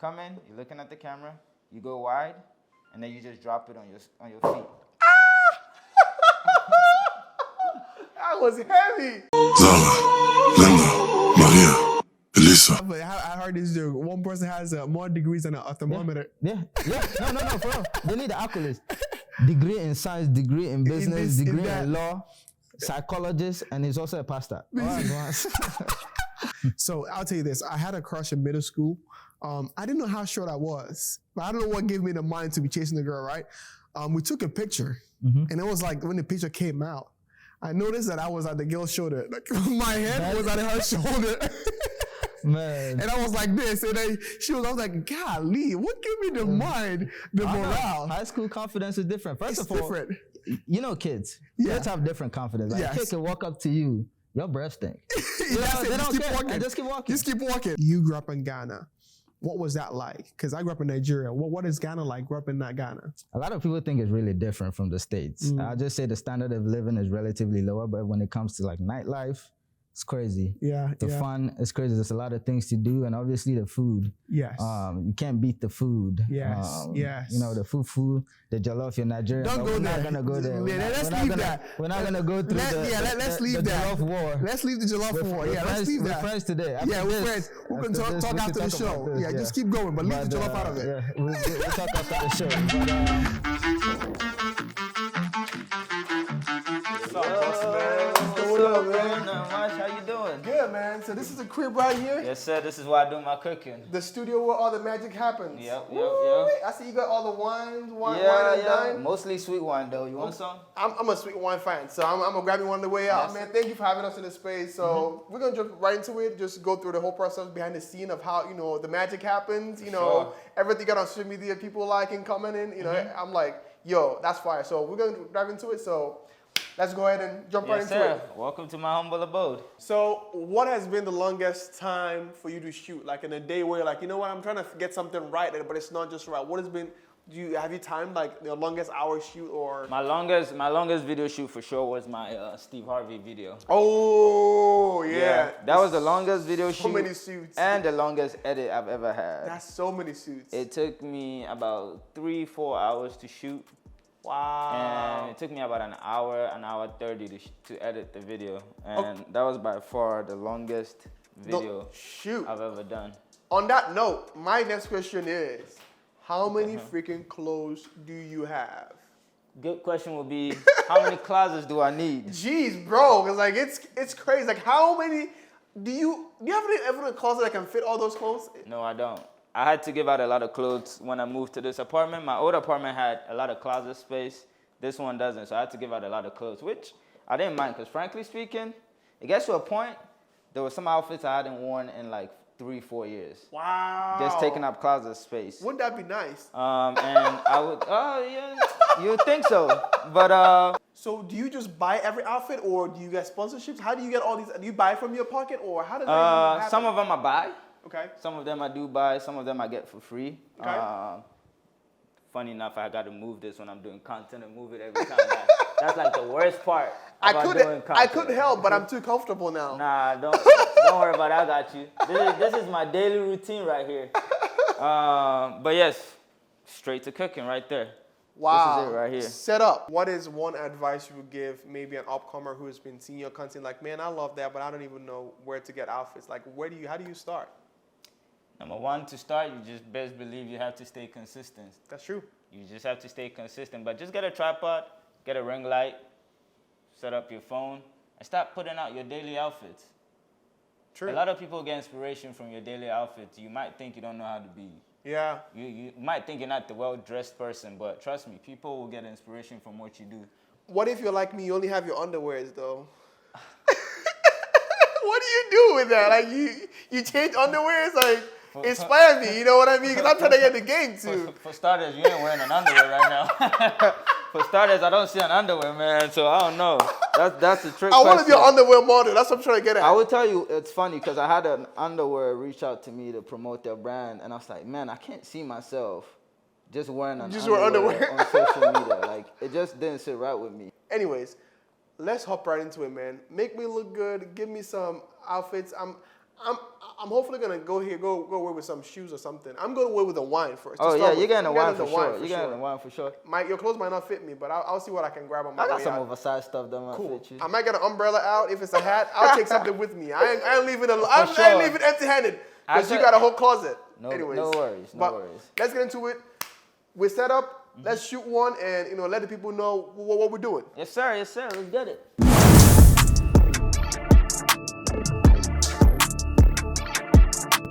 come in, you're looking at the camera, you go wide, and then you just drop it on your feet. That was heavy. Zala, Linda, Maria, Elisa. But I heard this joke. One person has more degrees than a thermometer. Yeah. No, for real. They need the accolades. Degree in science, degree in business, degree in law, psychologist, and he's also a pastor. So I'll tell you this. I had a crush in middle school. I didn't know how short I was, but I don't know what gave me the mind to be chasing the girl, right? We took a picture, and it was like when the picture came out, I noticed that I was at the girl's shoulder. Like my head was at her shoulder. Man. And I was like this, and then I was like, golly, what gave me the mind, the morale? High school confidence is different. First of all, different. You know kids. Yeah. Kids have different confidence. Like a kid can walk up to you, your breath stink. They don't care. Walking. Just keep walking. Just keep walking. You grew up in Ghana. What was that like? Because I grew up in Nigeria. What is Ghana like? Grew up in that Ghana. A lot of people think it's really different from the States. I'll just say the standard of living is relatively lower, but when it comes to like nightlife, it's crazy. The fun is crazy. There's a lot of things to do, and obviously the food. Yes. You can't beat the food. Yes. Yes. You know, the food, the jollof in Nigeria. Don't go we're there. not gonna go there. Let's leave that. We're not gonna go through let's leave the that. jollof war. Let's leave the jollof war. Yeah, let's leave that. We're friends today. We're friends. We can talk after the show. Yeah, just keep going, but leave the jollof out of it. Yeah, we'll talk after the show. How you doing? Good, man. So this is a crib right here? Yes, sir. This is where I do my cooking. The studio where all the magic happens. Yep. I see you got all the wine and dine. Mostly sweet wine, though. You want some? I'm a sweet wine fan, so I'm going to grab you one on the way out. Yes. Man, thank you for having us in the space. So we're going to jump right into it, just go through the whole process behind the scene of how, the magic happens, everything you got on social media, people liking, commenting, I'm like, yo, that's fire. So we're going to dive into it. So let's go ahead and jump right into it. Welcome to my humble abode. So what has been the longest time for you to shoot? Like in a day where you're like, you know what, I'm trying to get something right, but it's not just right. What has been, have you timed like the longest hour shoot or? My longest video shoot for sure was my Steve Harvey video. Oh, yeah. That was the longest video shoot. So many suits. And the longest edit I've ever had. That's so many suits. It took me about 3-4 hours to shoot. Wow. And it took me about an hour 30 to edit the video. And that was by far the longest video I've ever done. On that note, my next question is, how many freaking clothes do you have? Good question would be, how many closets do I need? Jeez, bro, because like it's crazy. Like how many do you have ever a closet that can fit all those clothes? No, I don't. I had to give out a lot of clothes when I moved to this apartment. My old apartment had a lot of closet space. This one doesn't, so I had to give out a lot of clothes, which I didn't mind, because frankly speaking, it gets to a point, there were some outfits I hadn't worn in like 3-4 years. Wow. Just taking up closet space. Wouldn't that be nice? And I would, you would think so, but. So do you just buy every outfit, or do you get sponsorships? How do you get all these? Do you buy from your pocket, or how does that happen? Some of them I buy. Okay. Some of them I do buy. Some of them I get for free. Okay. Funny enough, I got to move this when I'm doing content and move it every time. That's like the worst part about doing content. I couldn't help, but I'm too comfortable now. Nah, don't worry about it. I got you. This is my daily routine right here. But yes, straight to cooking right there. Wow. This is it right here. Set up. What is one advice you would give maybe an upcomer who has been seeing your content like, man, I love that, but I don't even know where to get outfits. Like, how do you start? Number one, to start, you just best believe you have to stay consistent. That's true. You just have to stay consistent. But just get a tripod, get a ring light, set up your phone, and start putting out your daily outfits. True. A lot of people get inspiration from your daily outfits. You might think you don't know how to be. Yeah. You might think you're not the well-dressed person, but trust me, people will get inspiration from what you do. What if you're like me, you only have your underwears, though? What do you do with that? Like, you change underwears? Like, inspire me, you know what I mean? Because I'm trying to get the game, too. For starters, you ain't wearing an underwear right now. For starters, I don't see an underwear, man, so I don't know. That's the trick. I want to be an underwear model. That's what I'm trying to get at. I will tell you, it's funny, because I had an underwear reach out to me to promote their brand, and I was like, man, I can't see myself just wearing underwear on social media. Like, it just didn't sit right with me. Anyways, let's hop right into it, man. Make me look good. Give me some outfits. I'm hopefully gonna go away with some shoes or something. I'm going away with a wine first. Oh yeah, you're getting a wine for sure. You're getting a wine for sure. Your clothes might not fit me, but I'll see what I can grab on my way out. I got some oversized stuff that might fit you. I might get an umbrella out. If it's a hat, I'll take something with me. I ain't leaving empty-handed because you got a whole closet. Anyways, no worries. Let's get into it. We're set up. Let's shoot one and let the people know what we're doing. Yes, sir. Let's get it.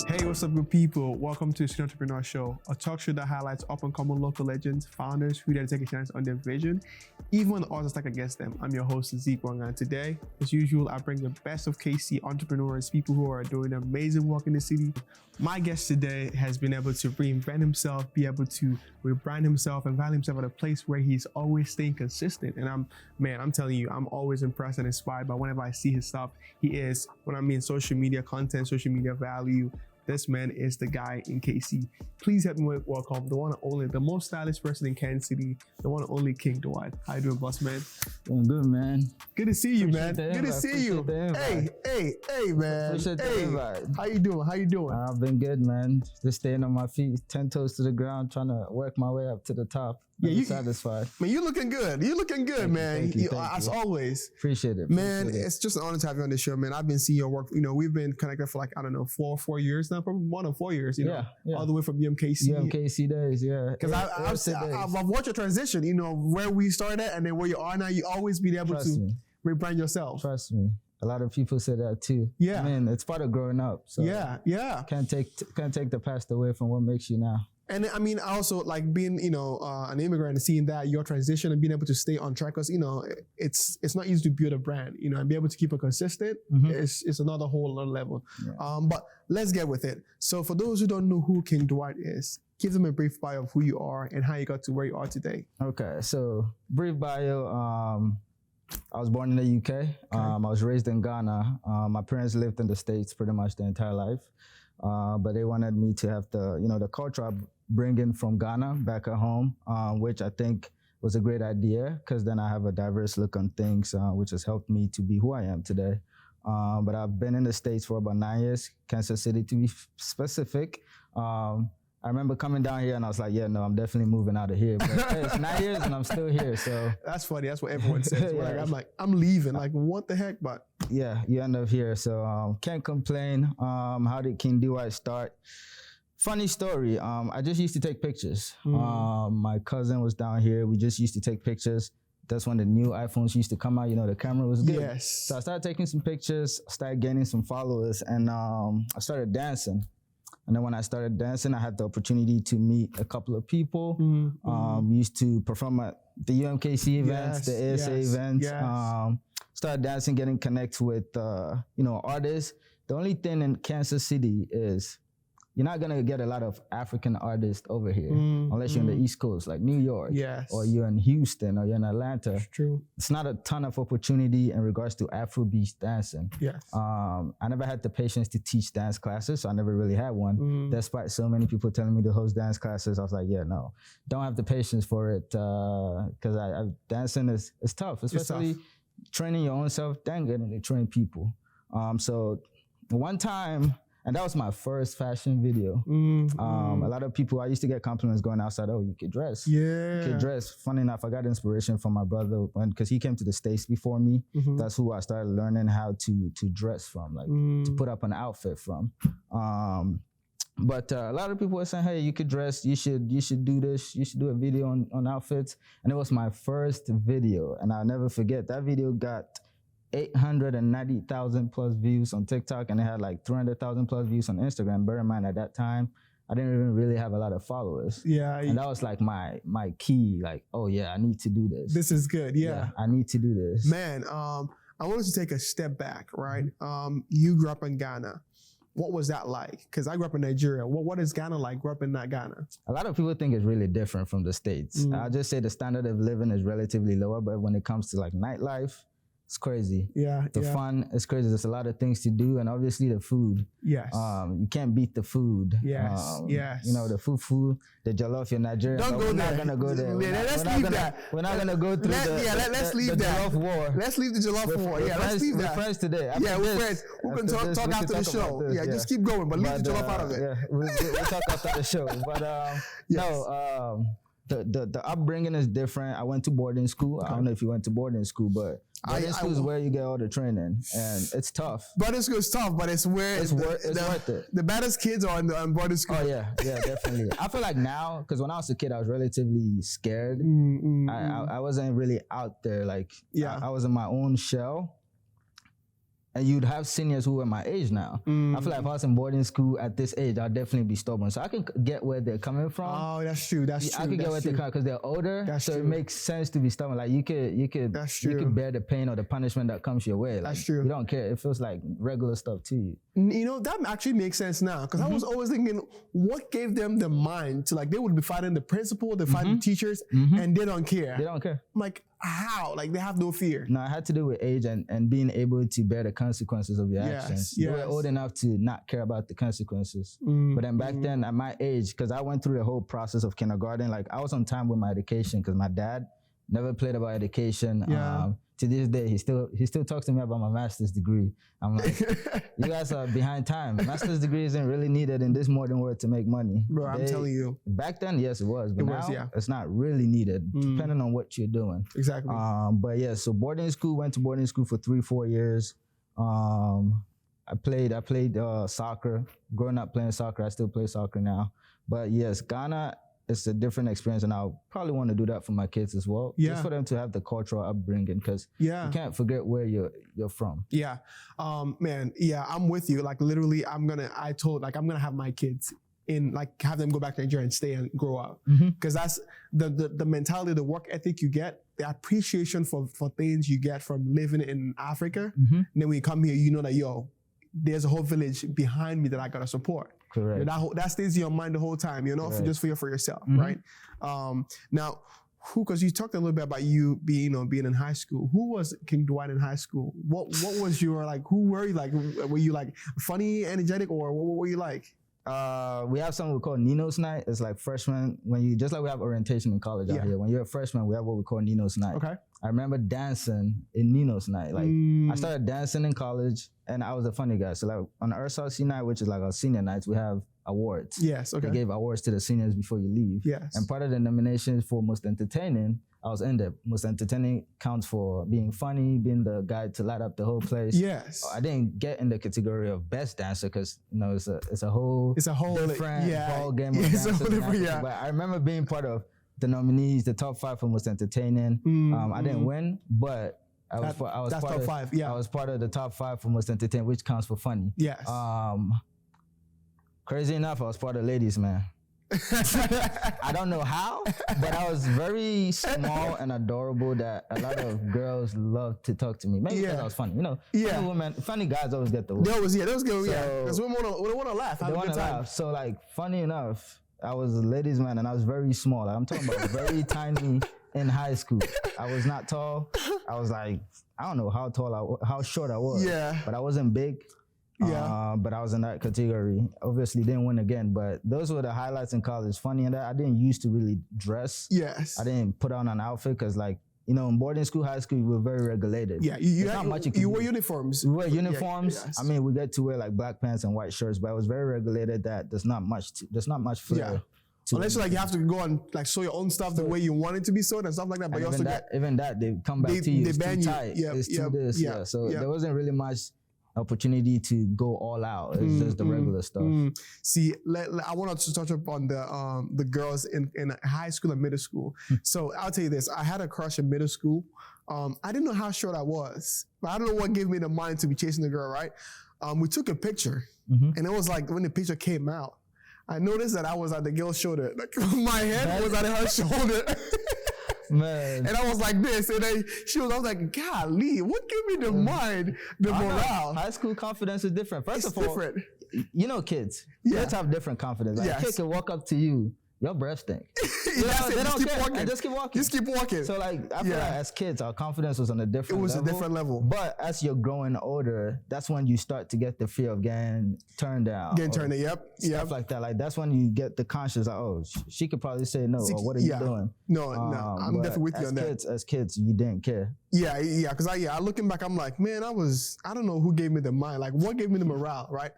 Hey, what's up, good people? Welcome to the Student Entrepreneur Show, a talk show that highlights up-and-coming local legends, founders who dare to take a chance on their vision, even when the odds are stacked against them. I'm your host, Deewight, and today, as usual, I bring the best of KC entrepreneurs, people who are doing amazing work in the city. My guest today has been able to reinvent himself, be able to rebrand himself, and value himself at a place where he's always staying consistent. And I'm telling you, I'm always impressed and inspired by whenever I see his stuff. He is, when I mean social media content, social media value, this man is the guy in KC. Please help me welcome the one and only, the most stylish person in Kansas City, the one and only King Deewight. How you doing, boss man? Doing good, man. Good to see you, man. Good to see you. Hey, man. How you doing? I've been good, man. Just staying on my feet, 10 toes to the ground, trying to work my way up to the top. Yeah, you satisfied. Man, you looking good. Man. Thank you. As always. Appreciate it. It's just an honor to have you on the show, man. I've been seeing your work. We've been connected for like, I don't know, four years now, probably more than 4 years, Yeah. all the way from UMKC. UMKC days, yeah. Because I've watched your transition, where we started at and then where you are now. You always been able to rebrand yourself. Trust me. A lot of people say that too. Yeah. I mean, it's part of growing up. So yeah. Can't take the past away from what makes you now. And I mean, also like being, an immigrant and seeing that your transition and being able to stay on track, because it's not easy to build a brand, and be able to keep it consistent. It's another whole other level. Yeah. But let's get with it. So for those who don't know who King Deewight is, give them a brief bio of who you are and how you got to where you are today. Okay, so brief bio. I was born in the UK. I was raised in Ghana. My parents lived in the States pretty much their entire life. But they wanted me to have the culture I bring in from Ghana back at home, which I think was a great idea because then I have a diverse look on things, which has helped me to be who I am today. But I've been in the States for about 9 years, Kansas City to be specific. I remember coming down here and I was like, I'm definitely moving out of here. But hey, it's 9 years and I'm still here, so. That's funny, that's what everyone says. Yeah. I'm leaving, what the heck, but. Yeah, you end up here, so can't complain. How did King Deewight start? Funny story, I just used to take pictures. My cousin was down here, we just used to take pictures. That's when the new iPhones used to come out, the camera was good. Yes. So I started taking some pictures, started gaining some followers, and I started dancing. And then when I started dancing, I had the opportunity to meet a couple of people. Used to perform at the UMKC events, the ASA events. Started dancing, getting connected with, artists. The only thing in Kansas City is you're not gonna get a lot of African artists over here unless you're in the East Coast, like New York, or you're in Houston, or you're in Atlanta. It's true. It's not a ton of opportunity in regards to Afrobeat dancing. Yes. I never had the patience to teach dance classes, so I never really had one. Despite so many people telling me to host dance classes, I was like, no, don't have the patience for it, because dancing is tough, especially training your own self, then getting to train people. So one time, and that was my first fashion video. A lot of people, I used to get compliments going outside, you could dress. Yeah. You could dress. Funny enough, I got inspiration from my brother because he came to the States before me. That's who I started learning how to dress from, to put up an outfit from. But a lot of people were saying, hey, you could dress, you should do this, you should do a video on outfits. And it was my first video. And I'll never forget, that video got 890,000 plus views on TikTok, and it had like 300,000 plus views on Instagram. Bear in mind, at that time, I didn't even really have a lot of followers. Yeah. And that was like my key, like, I need to do this. This is good, yeah. I need to do this. Man, I wanted to take a step back, right? You grew up in Ghana. What was that like? Because I grew up in Nigeria. What is Ghana like? Grew up in Ghana. A lot of people think it's really different from the States. I'll just say the standard of living is relatively lower, but when it comes to like nightlife, it's crazy. Yeah. The fun is crazy. There's a lot of things to do, and obviously the food. Yes. You can't beat the food. Yes. Yes. You know, the food, the jollof, your Nigerian. Don't go we're there. not gonna go there. Let's leave that. We're not gonna go through let's leave the that. jollof war. Let's leave the jollof war. Yeah, let's leave that. We're friends today. We're friends. We can talk after the show. Yeah, just keep going, but leave the jollof out of it. Yeah, we'll talk after the show. But no, the upbringing is different. I went to boarding school. Okay. I don't know if you went to boarding school, but boarding school is where you get all the training, and it's tough. Boarding school is tough, but it's where it's worth it. The baddest kids are in boarding school. Oh yeah, definitely. I feel like now, because when I was a kid, I was relatively scared. I wasn't really out there. Like, I was in my own shell. And you'd have seniors who are my age now. I feel like if I was in boarding school at this age, I'd definitely be stubborn. So I can get where they're coming from. Oh, that's true. That's true. I can get where they're coming because they're older. That's true. It makes sense to be stubborn. Like you could bear the pain or the punishment that comes your way. Like, that's true. You don't care. It feels like regular stuff to you. You know, that actually makes sense now because I was always thinking, what gave them the mind to like, they would be fighting the principal, they fighting teachers, and they don't care. They don't care. I'm like, how? Like they have no fear. No, it had to do with age and being able to bear the consequences of your actions. They were old enough to not care about the consequences. But then back then at my age, because I went through the whole process of kindergarten, like I was on time with my education because my dad never played about education. To this day, he still talks to me about my master's degree. I'm like, you guys are behind time. Master's degree isn't really needed in this modern world to make money. Bro, I'm telling you. Back then, yes, it was. But now, it's not really needed, depending on what you're doing. Exactly. But yeah, so went to boarding school for 3-4 years. I played soccer. Growing up playing soccer, I still play soccer now. But yes, Ghana, it's a different experience, and I'll probably want to do that for my kids as well. Just for them to have the cultural upbringing, because you can't forget where you're from. Yeah, man. Yeah, I'm with you. Like literally, I'm gonna have my kids have them go back to Nigeria and stay and grow up, because that's the mentality, the work ethic you get, the appreciation for things you get from living in Africa. And then when you come here, you know that there's a whole village behind me that I gotta support. Correct. That stays in your mind the whole time, just for yourself, right? Now, because you talked a little bit about you being in high school. Who was King Deewight in high school? What was your who were you like? Were you like funny, energetic, or what were you like? We have something we call Nino's Night. It's like freshmen, just like we have orientation in college out here. When you're a freshman, we have what we call Nino's Night. Okay. I remember dancing in Nino's Night. I started dancing in college, and I was a funny guy. So like on RSLC night, which is like our senior nights, we have awards. Yes, okay. They gave awards to the seniors before you leave. Yes. And part of the nominations for most entertaining, I was in there. Most entertaining counts for being funny, being the guy to light up the whole place. Yes. I didn't get in the category of best dancer because it's a whole different ball game of dancers. But I remember being part of the nominees, the top 5 for most entertaining. I didn't win, but I was part of the top 5 for most entertaining, which counts for funny. Yes. Crazy enough, I was part of ladies, man. I don't know how, but I was very small and adorable that a lot of girls loved to talk to me. Maybe because I was funny, Funny women, funny guys always get the word. Those good, because women want to laugh, have a good time. So funny enough, I was a ladies' man, and I was very small. I'm talking about very tiny in high school. I was not tall. I was I don't know how short I was. Yeah. But I wasn't big. Yeah. But I was in that category. Obviously didn't win again, but those were the highlights in college. Funny in that I didn't used to really dress. Yes. I didn't put on an outfit because in boarding school, high school, we were very regulated. Yeah, you wore uniforms. We wear uniforms. Yes. I mean, we get to wear black pants and white shirts, but it was very regulated that there's not much flair. Yeah. Unless you have to go and sew your own stuff the way you want it to be sewed and stuff like that. But even that they come back to you. They ban you. It's too this. Yeah. So there wasn't really much opportunity to go all out. It's just the regular stuff. See, I wanted to touch up on the girls in high school and middle school. So I'll tell you this: I had a crush in middle school. I didn't know how short I was, but I don't know what gave me the mind to be chasing the girl. Right? We took a picture, and it was when the picture came out, I noticed that I was at the girl's shoulder. My head was at her shoulder. Man. And I was like this, and then I was like, golly, what gave me the mind, the morale? High school confidence is different. First of all, kids. Kids have different confidence. A kid can walk up to you your breath stink. They don't care. And just keep walking. Just keep walking. So like, I feel like as kids, our confidence was on a different level. It was a different level. But as you're growing older, that's when you start to get the fear of getting turned down. Stuff like that. Like that's when you get the conscious, like, oh, she could probably say no, or what are you doing? No, I'm definitely with you on that. As kids, you didn't care. Yeah, because looking back, I'm like, man, I don't know who gave me the mind, like what gave me the morale, right?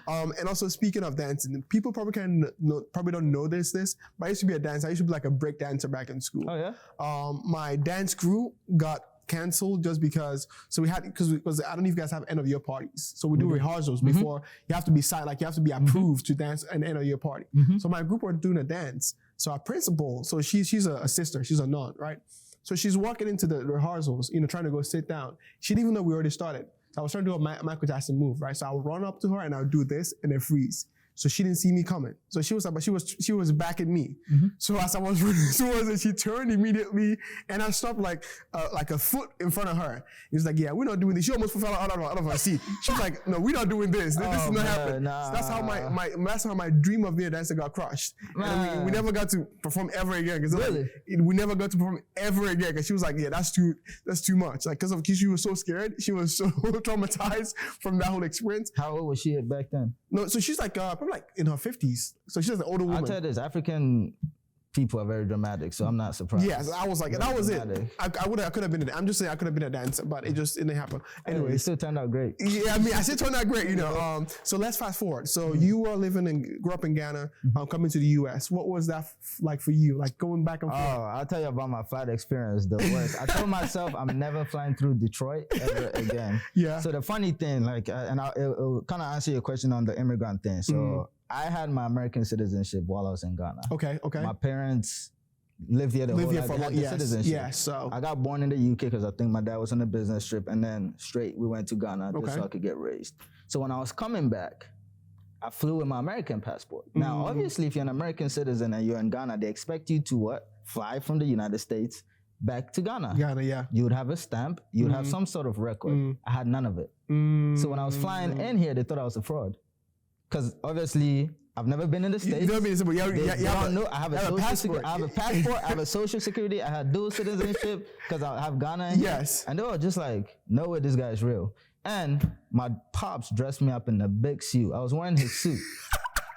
And also speaking of dancing, people probably don't know this, but I used to be a dancer. I used to be like a break dancer back in school. Oh yeah. My dance crew got canceled just because, because I don't know if you guys have end of year parties. So we do rehearsals before. You have to be signed, like you have to be approved to dance an end of year party. So my group were doing a dance. So our principal, so she's a sister, she's a nun, right? So she's walking into the rehearsals, trying to go sit down. She didn't even know we already started. So I was trying to do a Michael Jackson move, right? So I would run up to her and I would do this and then freeze. So she didn't see me coming. So she was like, but she was backing me. So as I was running towards her, she turned immediately and I stopped like a foot in front of her. He was like, yeah, we're not doing this. She almost fell out of her seat. She was like, no, we're not doing this. This is not happening. Nah. So that's how my dream of being a dancer got crushed. And we never got to perform ever again. Really? We never got to perform ever again. Cause she was like, yeah, that's too much. Like, cause she was so scared. She was so traumatized from that whole experience. How old was she back then? No, so she's like, probably like in her 50s. So she's an older woman. I'll tell you this, African people are very dramatic, so I'm not surprised. Yeah, so I was like, that was dramatic. It. I could have been, I'm just saying I could have been a dancer, but it didn't happen. Anyway. It still turned out great. Yeah, I mean, I still turned out great, So let's fast forward. So you were grew up in Ghana, coming to the US. What was that like for you? Like going back and forth? Oh, I'll tell you about my flight experience, the worst. I told myself I'm never flying through Detroit ever again. Yeah. So the funny thing, like, it'll kind of answer your question on the immigrant thing. So I had my American citizenship while I was in Ghana. Okay. My parents lived here the whole life. They had the citizenship. Yeah, so I got born in the UK because I think my dad was on a business trip, and then straight we went to Ghana just so I could get raised. So when I was coming back, I flew with my American passport. Now, obviously, if you're an American citizen and you're in Ghana, they expect you to what? Fly from the United States back to Ghana. Ghana, yeah. You would have a stamp. You would have some sort of record. I had none of it. So when I was flying in here, they thought I was a fraud. Because obviously, I've never been in the States. You've never been in the States, I have a passport. I have a social security. I had dual citizenship because I have Ghana in here. Yes. And they were just like, no way, this guy is real. And my pops dressed me up in a big suit. I was wearing his suit.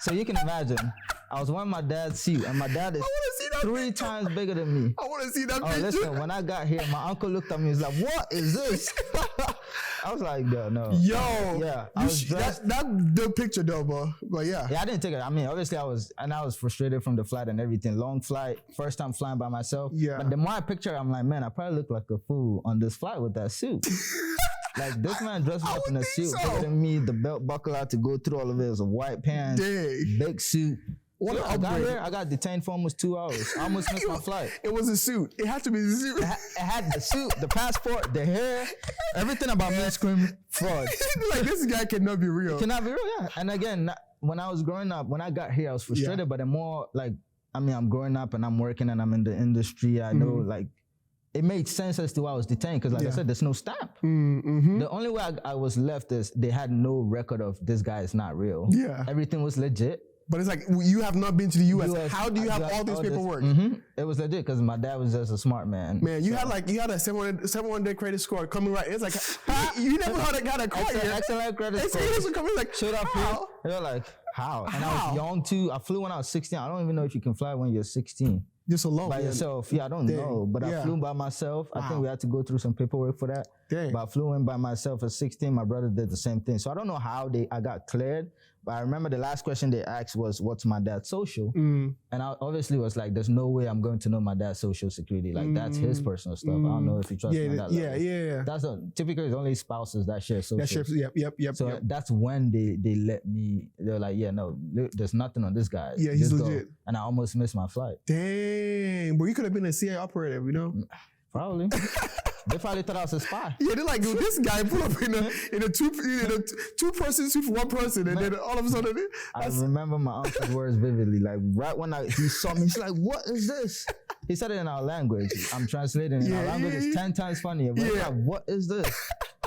So you can imagine, I was wearing my dad's suit, and my dad is 3 times bigger than me. I want to see that picture. Listen, when I got here, my uncle looked at me and was like, what is this? I was like, no. Yo. Yeah. I was dressed. That's the picture though, bro. But yeah. Yeah, I didn't take it. I mean, obviously I was frustrated from the flight and everything. Long flight, first time flying by myself. Yeah. But the more I picture, I'm like, man, I probably look like a fool on this flight with that suit. Like this man dressed me up in a suit, giving me the belt buckle out to go through all of it. It was a white pants, big suit. I got here, I got detained for almost 2 hours. I almost missed my flight. It was a suit. It had to be the suit. It had the suit, the passport, the hair, everything about me screamed fraud. Like, this guy cannot be real. Cannot be real, yeah. And again, when I was growing up, when I got here, I was frustrated, but the more, like, I mean, I'm growing up and I'm working and I'm in the industry. I know, like, it made sense as to why I was detained because, like I said, there's no stamp. The only way I was left is they had no record of this guy is not real. Yeah. Everything was legit. But it's like, you have not been to the US. How do you have all this paperwork? It was legit because my dad was just a smart man. Man, you had a 700 credit score coming right. It's like, you never had a card yet. Excellent credit score. It's coming like, showed up here. They were like, how? And I was young too. I flew when I was 16. I don't even know if you can fly when you're 16. Just alone. By yourself. Yeah, I don't know. But I flew by myself. I think we had to go through some paperwork for that. But I flew in by myself at 16. My brother did the same thing. So I don't know how I got cleared. But I remember the last question they asked was, what's my dad's social? And I obviously was like, there's no way I'm going to know my dad's social security. Like, that's his personal stuff. I don't know if you trust me on that level. Yeah. That's typically it's only spouses that share social. Yep. So that's when they let me, they were like, yeah, no, there's nothing on this guy. Yeah, he's legit. Go. And I almost missed my flight. Dang. But you could have been a CIA operative, you know? Probably. They probably thought I was a spy. Yeah, they're like, this guy put up in a two-person suit for one person, and then all of a sudden, I remember my uncle's words vividly. Like right when he saw me, he's like, "What is this?" He said it in our language. I'm translating. In our language, it's 10 times funnier. But like, what is this?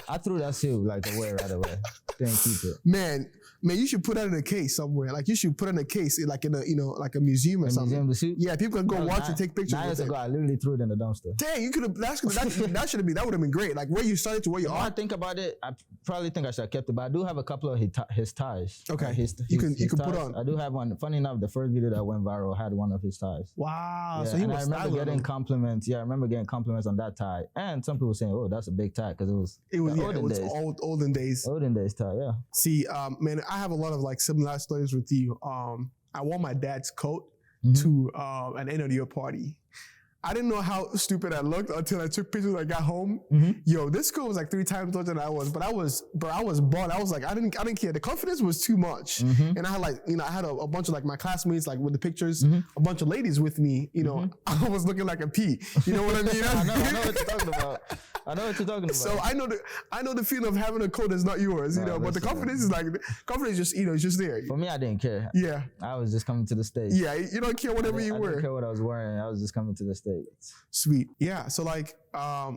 I threw that seal like away right away. Didn't keep it. Man, you should put that in a case somewhere. Like you should put it in a case, like in a like a museum or something. Museum, the suit? Yeah, people can go watch and take pictures. 9 years ago, I literally threw it in the dumpster. Dang, you could have. That would have been great. Like where you started to where you are. When I think about it, I probably think I should have kept it, but I do have a couple of his ties. Okay, you can ties. put on. I do have one. Funny enough, the first video that went viral had one of his ties. Wow, yeah, so he was. I remember getting compliments. Yeah, I remember getting compliments on that tie, and some people saying, "Oh, that's a big tie," because it was olden days. Olden days tie, yeah. See, man, I have a lot of like similar stories with you. I wore my dad's coat to an end of the year party. I didn't know how stupid I looked until I took pictures when I got home. Yo, this coat was like 3 times larger than I was, but I was bald. I was like, I didn't care. The confidence was too much. And I had like, I had a bunch of like my classmates, like with the pictures, a bunch of ladies with me, I was looking like a P. You know what I mean? I know what you're talking about. I know what you're talking about. So I know the feeling of having a coat that's not yours, but the confidence is like, confidence just, it's just there. For me, I didn't care. Yeah. I was just coming to the States. Yeah, you don't care whatever you wear. I didn't care what I was wearing. I was just coming to the States. Sweet. Yeah. So like,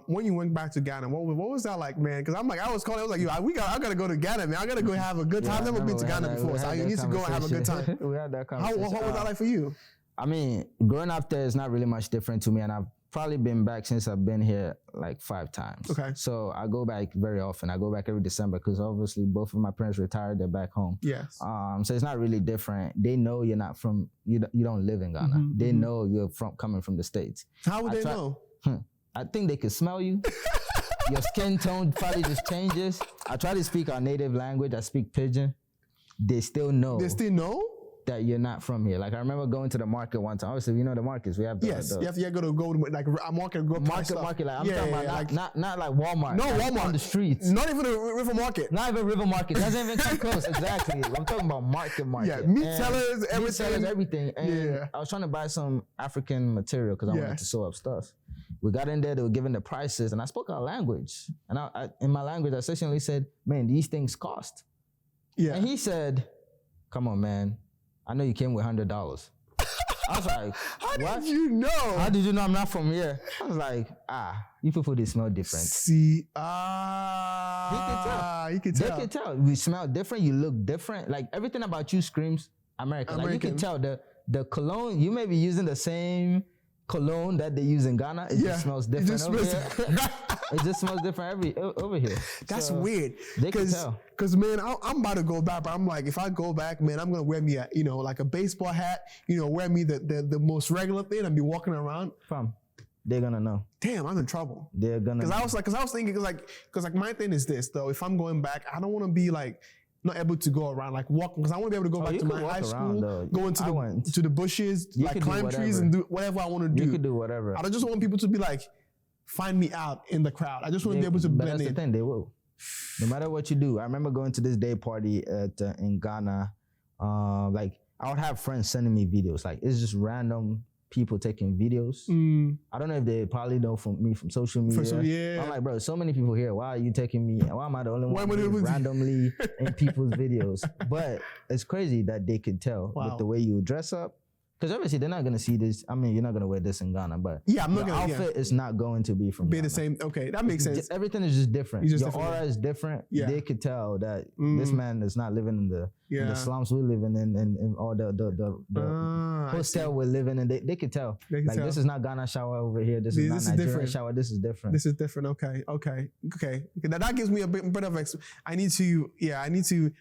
when you went back to Ghana, what was that like, man? Because I'm like, I was like, yo, I gotta go to Ghana, man. I gotta go have a good time. I've never been to Ghana before, so I need to go and have a good time. We had that conversation. What was that like for you? I mean, growing up there is not really much different to me, and I've probably been back since I've been here like 5 times. Okay. So I go back very often. I go back every December because obviously both of my parents retired. They're back home. Yes. So it's not really different. They know you're not from, you don't live in Ghana. They know you're coming from the States. How would they know? I think they can smell you. Your skin tone probably just changes. I try to speak our native language. I speak Pidgin. They still know. They still know? That you're not from here. Like I remember going to the market one time. Obviously, the markets. We have the, yes. You have to go to like a market. Go market. Like I'm talking about not like Walmart. No, like Walmart on the streets. Not even a river market. Not even river market. Doesn't even come close. Exactly. I'm talking about market. Yeah, meat sellers, everything. And I was trying to buy some African material because I wanted to sew up stuff. We got in there. They were giving the prices, and I spoke our language. And I in my language, I essentially said, "Man, these things cost." Yeah. And he said, "Come on, man. I know you came with $100. I was like, how did you know? How did you know I'm not from here? I was like, you people, they smell different. See, he can tell. He can tell. They can tell. We smell different. You look different. Like everything about you screams American. Like you can tell the cologne, you may be using the same cologne that they use in Ghana. It just smells different over here. It just smells different over here. That's weird. They can tell. Because, man, I'm about to go back, but I'm like, if I go back, man, I'm going to wear me a, like a baseball hat, wear me the most regular thing and be walking around. Fam, they're going to know. Damn, I'm in trouble. They're going to know. Because I was thinking, because my thing is this, though. If I'm going back, I don't want to be like, not able to go around, like walk, because I want to be able to go back to my high school, go into the bushes, like climb trees and do whatever I want to do. You could do whatever. I don't just want people to be like, find me out in the crowd. I just want to be able to blend in. That's the thing, they will. No matter what you do. I remember going to this day party in Ghana. Like I would have friends sending me videos. Like it's just random people taking videos. I don't know if they probably know me from social media. I'm like, bro, so many people here. Why are you taking me? Why am I the only one randomly in people's videos? But it's crazy that they could tell with the way you dress up. Because obviously they're not going to see this. I mean, you're not going to wear this in Ghana, but I'm not gonna, outfit is not going to be from Ghana. The same. Okay, that makes sense. Everything is just different. Your aura is different. Yeah. They could tell that this man is not living in the slums we're living in or the hostel we're living in. They could tell. This is not Ghana shower over here. This is not Nigerian shower. This is different. This is different. Okay. Now that gives me a bit of I need to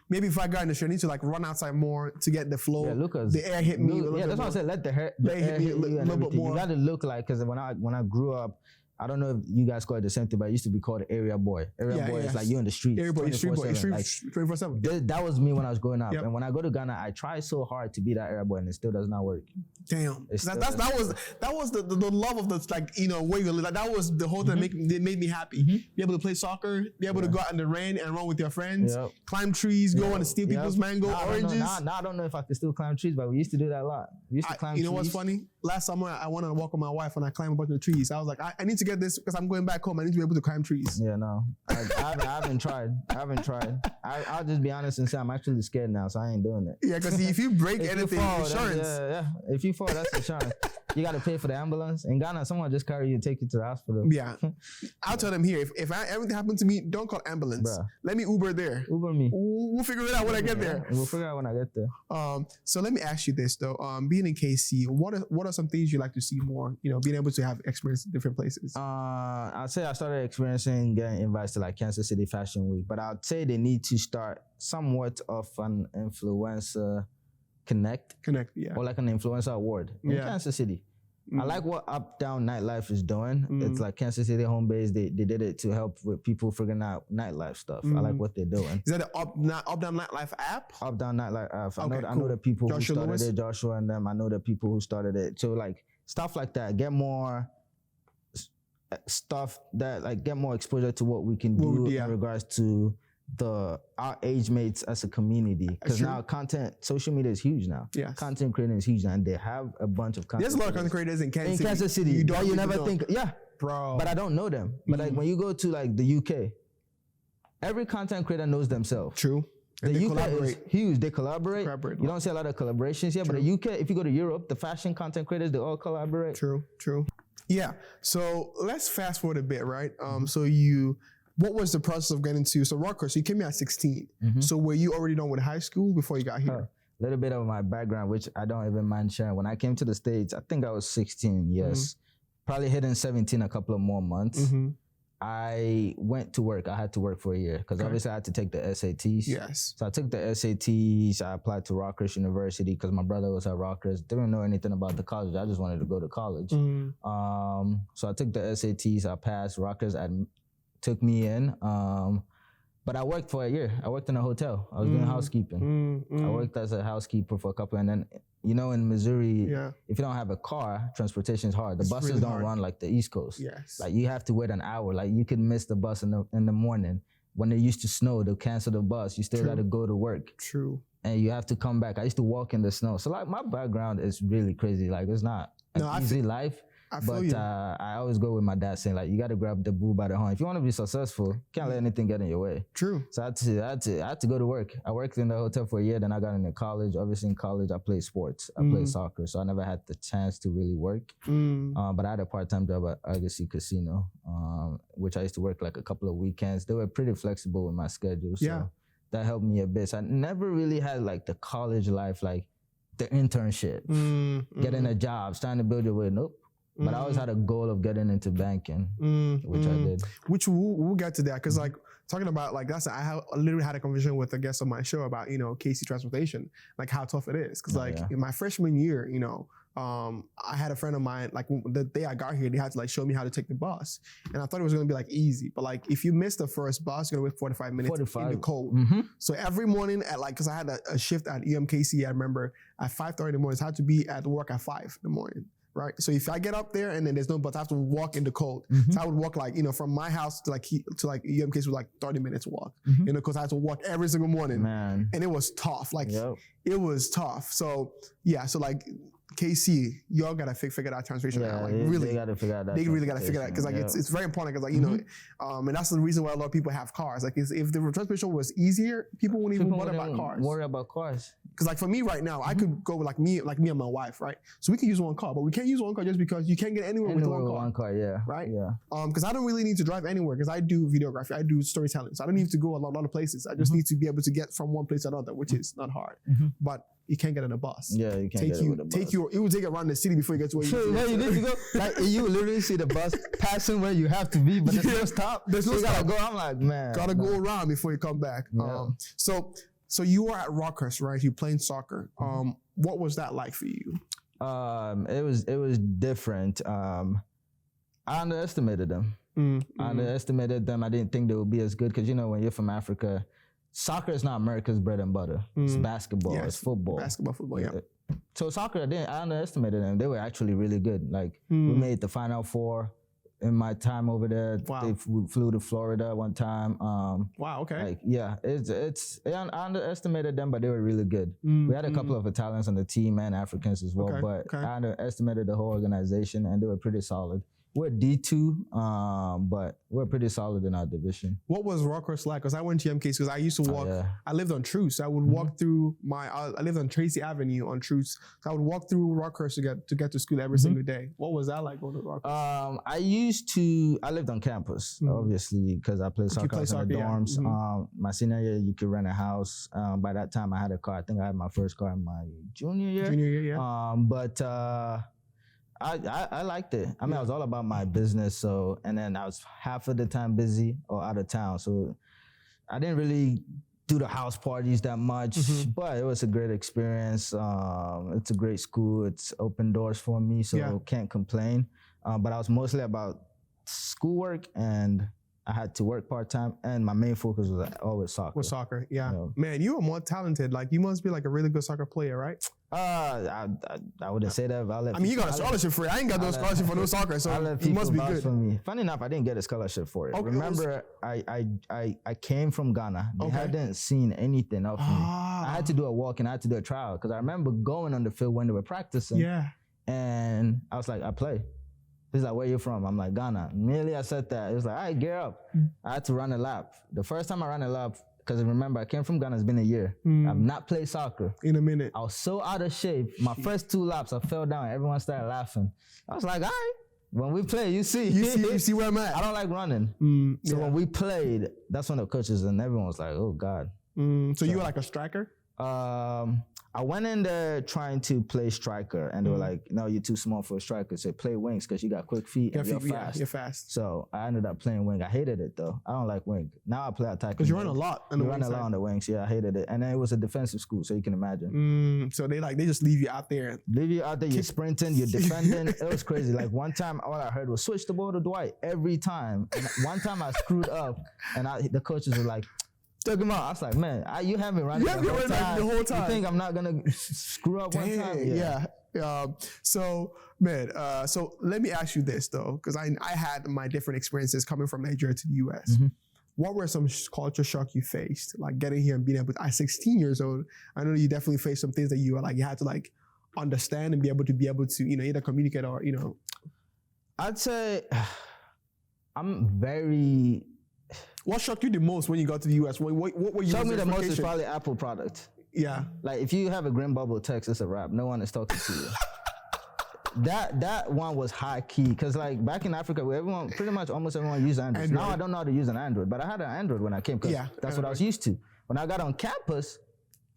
maybe if I got in the show, I need to like run outside more to get the flow. Yeah, the air hit me. That's why I said let the air hit me a little bit more. You got to look like, because when I grew up, I don't know if you guys call it the same thing, but it used to be called area boy. Area boy is like you in the street. Area boy, street boy, 24/7. That was me when I was growing up. Yep. And when I go to Ghana, I try so hard to be that area boy, and it still does not work. Damn, that was the love of the where you live. Like that was the whole thing that made me happy. Be able to play soccer, be able to go out in the rain and run with your friends, climb trees, go and steal people's mango, oranges. I don't know if I can still climb trees, but we used to do that a lot. We used to climb trees. You know what's funny? Last summer I went on a walk with my wife and I climbed a bunch of trees. I was like, I need to get this because I'm going back home. I need to be able to climb trees. Yeah, no, I haven't tried. I'll just be honest and say I'm actually scared now, so I ain't doing it. Yeah, because if you break anything, insurance. If you fall, that's insurance. You got to pay for the ambulance. In Ghana, someone just carry you and take you to the hospital. Yeah. I'll tell them here, if everything happened to me, don't call ambulance. Bruh. Let me Uber there. Uber me. We'll figure it out when I get there. We'll figure out when I get there. So let me ask you this though. Being in KC, what are some things you like to see more? You know, being able to have experience in different places. I'd say I started experiencing getting invites to like Kansas City Fashion Week, but I'd say they need to start somewhat of an influencer connect, yeah, or like an influencer award in Kansas City. I like what Up Down Nightlife is doing. It's like Kansas City home base. They did it to help with people figuring out nightlife stuff. I like what they're doing. Is that the Up Down Nightlife app? Up Down Nightlife app. Okay, I know the people who started Lewis? it, Joshua and them. I know the people who started it. So like stuff like that. Get more stuff that like get more exposure to what we can do in regards to our age mates as a community, because now social media is huge now. Yes. Content creating is huge now, and they have a bunch of content. There's a lot of content creators in Kansas City. You never think, bro. But I don't know them. But like when you go to like the UK, every content creator knows themselves. True. And the UK is huge. They collaborate. You don't see a lot of collaborations here, but the UK, if you go to Europe, the fashion content creators, they all collaborate. True. Yeah. So let's fast forward a bit, right? What was the process of getting to, so Rutgers, you came here at 16. So were you already done with high school before you got here? A little bit of my background, which I don't even mind sharing. When I came to the States, I think I was 16, yes. Probably hitting 17 a couple of more months. I went to work. I had to work for a year because obviously I had to take the SATs. Yes. So I took the SATs. I applied to Rutgers University because my brother was at Rutgers. Didn't know anything about the college. I just wanted to go to college. So I took the SATs. I passed. Rutgers took me in. But I worked for a year. I worked in a hotel. I was doing housekeeping. I worked as a housekeeper for a couple, and then, you know, in Missouri, if you don't have a car, transportation is hard. The buses really don't run like the East Coast. Yes. Like you have to wait an hour. Like you could miss the bus in the morning. When it used to snow, they'll cancel the bus. You still got to go to work. True. And you have to come back. I used to walk in the snow. So like my background is really crazy. Like it's not an easy life. But I always go with my dad saying, like, you got to grab the bull by the horn. If you want to be successful, can't let anything get in your way. True. So I had to go to work. I worked in the hotel for a year, then I got into college. Obviously in college, I played sports. I played soccer, so I never had the chance to really work. But I had a part-time job at Argosy Casino, which I used to work like a couple of weekends. They were pretty flexible with my schedule, so that helped me a bit. So I never really had like the college life, like the internship, getting a job, starting to build your way. Nope. But I always had a goal of getting into banking, which I did. Which we'll get to that, because like talking about like I literally had a conversation with a guest on my show about, you know, KC transportation, like how tough it is. Because in my freshman year, you know, I had a friend of mine, like the day I got here, they had to like show me how to take the bus, and I thought it was gonna be like easy, but like if you miss the first bus, you're gonna wait 45 minutes in the cold. So every morning at like, because I had a shift at EMKC, I remember at 5:30 in the morning, I had to be at work at 5 in the morning. Right. So if I get up there and then there's no bus, I have to walk in the cold. So I would walk like, you know, from my house to like EMKC was like 30 minutes walk, you know, because I had to walk every single morning. Man. And it was tough. Like it was tough. So yeah, so like KC, y'all gotta figure that transportation out. Like really, they gotta figure out that. They really gotta figure that, because like it's very important, because like, you know, and that's the reason why a lot of people have cars. Like if the transportation was easier, people wouldn't even worry about cars. Because like for me right now, I could go with like me and my wife, right? So we can use one car, but we can't use one car just because you can't get anywhere with one car. Right? Yeah. Because I don't really need to drive anywhere, because I do videography, I do storytelling, so I don't need to go a lot of places. I just need to be able to get from one place to another, which is not hard. But you can't get in a bus. Yeah, you can't get with a bus. It will take you around the city before you get to where you need to go. Like you literally see the bus passing where you have to be, but there's no stop. There's no stop. Go. I'm like, man. Gotta go around before you come back. Yeah. So you were at Rutgers, right? You playing soccer. What was that like for you? It was different. I underestimated them. I underestimated them. I didn't think they would be as good, because, you know, when you're from Africa, soccer is not America's bread and butter. It's basketball. It's football. Football, yeah. So soccer, I underestimated them. They were actually really good. Like we made the Final Four in my time over there. Wow. We flew to Florida one time. Wow. Okay. Like I underestimated them, but they were really good. We had a couple of Italians on the team and Africans as well, but I underestimated the whole organization, and they were pretty solid. we're D2, but we're pretty solid in our division. What was Rockhurst like? Because I went to MKC because I used to walk. I lived on Truce. I would walk through I lived on Tracy Avenue on Truce. So I would walk through Rockhurst to get to school every single day. What was that like going to Rockhurst? I lived on campus, obviously, because I played soccer in the dorms. My senior year, you could rent a house. By that time, I had a car. I think I had my first car in my junior year. But I liked it. I mean, I was all about my business. So, and then I was half of the time busy or out of town. So I didn't really do the house parties that much, but it was a great experience. It's a great school. It's open doors for me, so can't complain. But I was mostly about schoolwork, and I had to work part-time, and my main focus was always soccer. Man, you are more talented. Like, you must be like a really good soccer player, right? I wouldn't say that, but you got a scholarship for it. I ain't got no scholarship for no soccer, so you must be good. For me. Funny enough, I didn't get a scholarship for it. Remember, I came from Ghana. They hadn't seen anything of me. I had to do a walk and I had to do a trial, because I remember going on the field when they were practicing. And I was like, I play. He's like, where you from? I'm like, Ghana. Immediately I said that. It was like, all right, gear up. I had to run a lap. The first time I ran a lap, because remember, I came from Ghana, it's been a year. I've not played soccer. In a minute. I was so out of shape. My first 2 laps, I fell down. Everyone started laughing. I was like, all right, when we play, you see where I'm at. I don't like running. So when we played, that's when the coaches and everyone was like, oh, God. So you were like a striker? I went in there trying to play striker, and they were like, no, you're too small for a striker. So play wings because you got quick feet and you're fast. You're fast. So I ended up playing wing. I hated it, though. I don't like wing. Now I play attack. Because you run a lot on the wings. You run a lot on the wings. Yeah, I hated it. And then it was a defensive school, so you can imagine. So they just leave you out there. You're sprinting, you're defending. It was crazy. Like, one time, all I heard was switch the ball to Deewight every time. And one time I screwed up, and the coaches were like, took him out. I was like, man, you have me running the whole time. You think I'm not gonna screw up one time? So, man, so let me ask you this though, because I had my different experiences coming from Nigeria to the US. What were some culture shock you faced? Like getting here and being able to, at 16 years old, I know you definitely faced some things that you had to like understand and be able to either communicate or, I'd say I'm very... What shocked you the most when you got to the US? What were you? Shocked me the most is probably Apple product. Yeah. Like, if you have a green bubble text, it's a wrap. No one is talking to you. That one was high key, because like back in Africa, where almost everyone used Android. Now I don't know how to use an Android, but I had an Android when I came, because that's what I was used to. When I got on campus,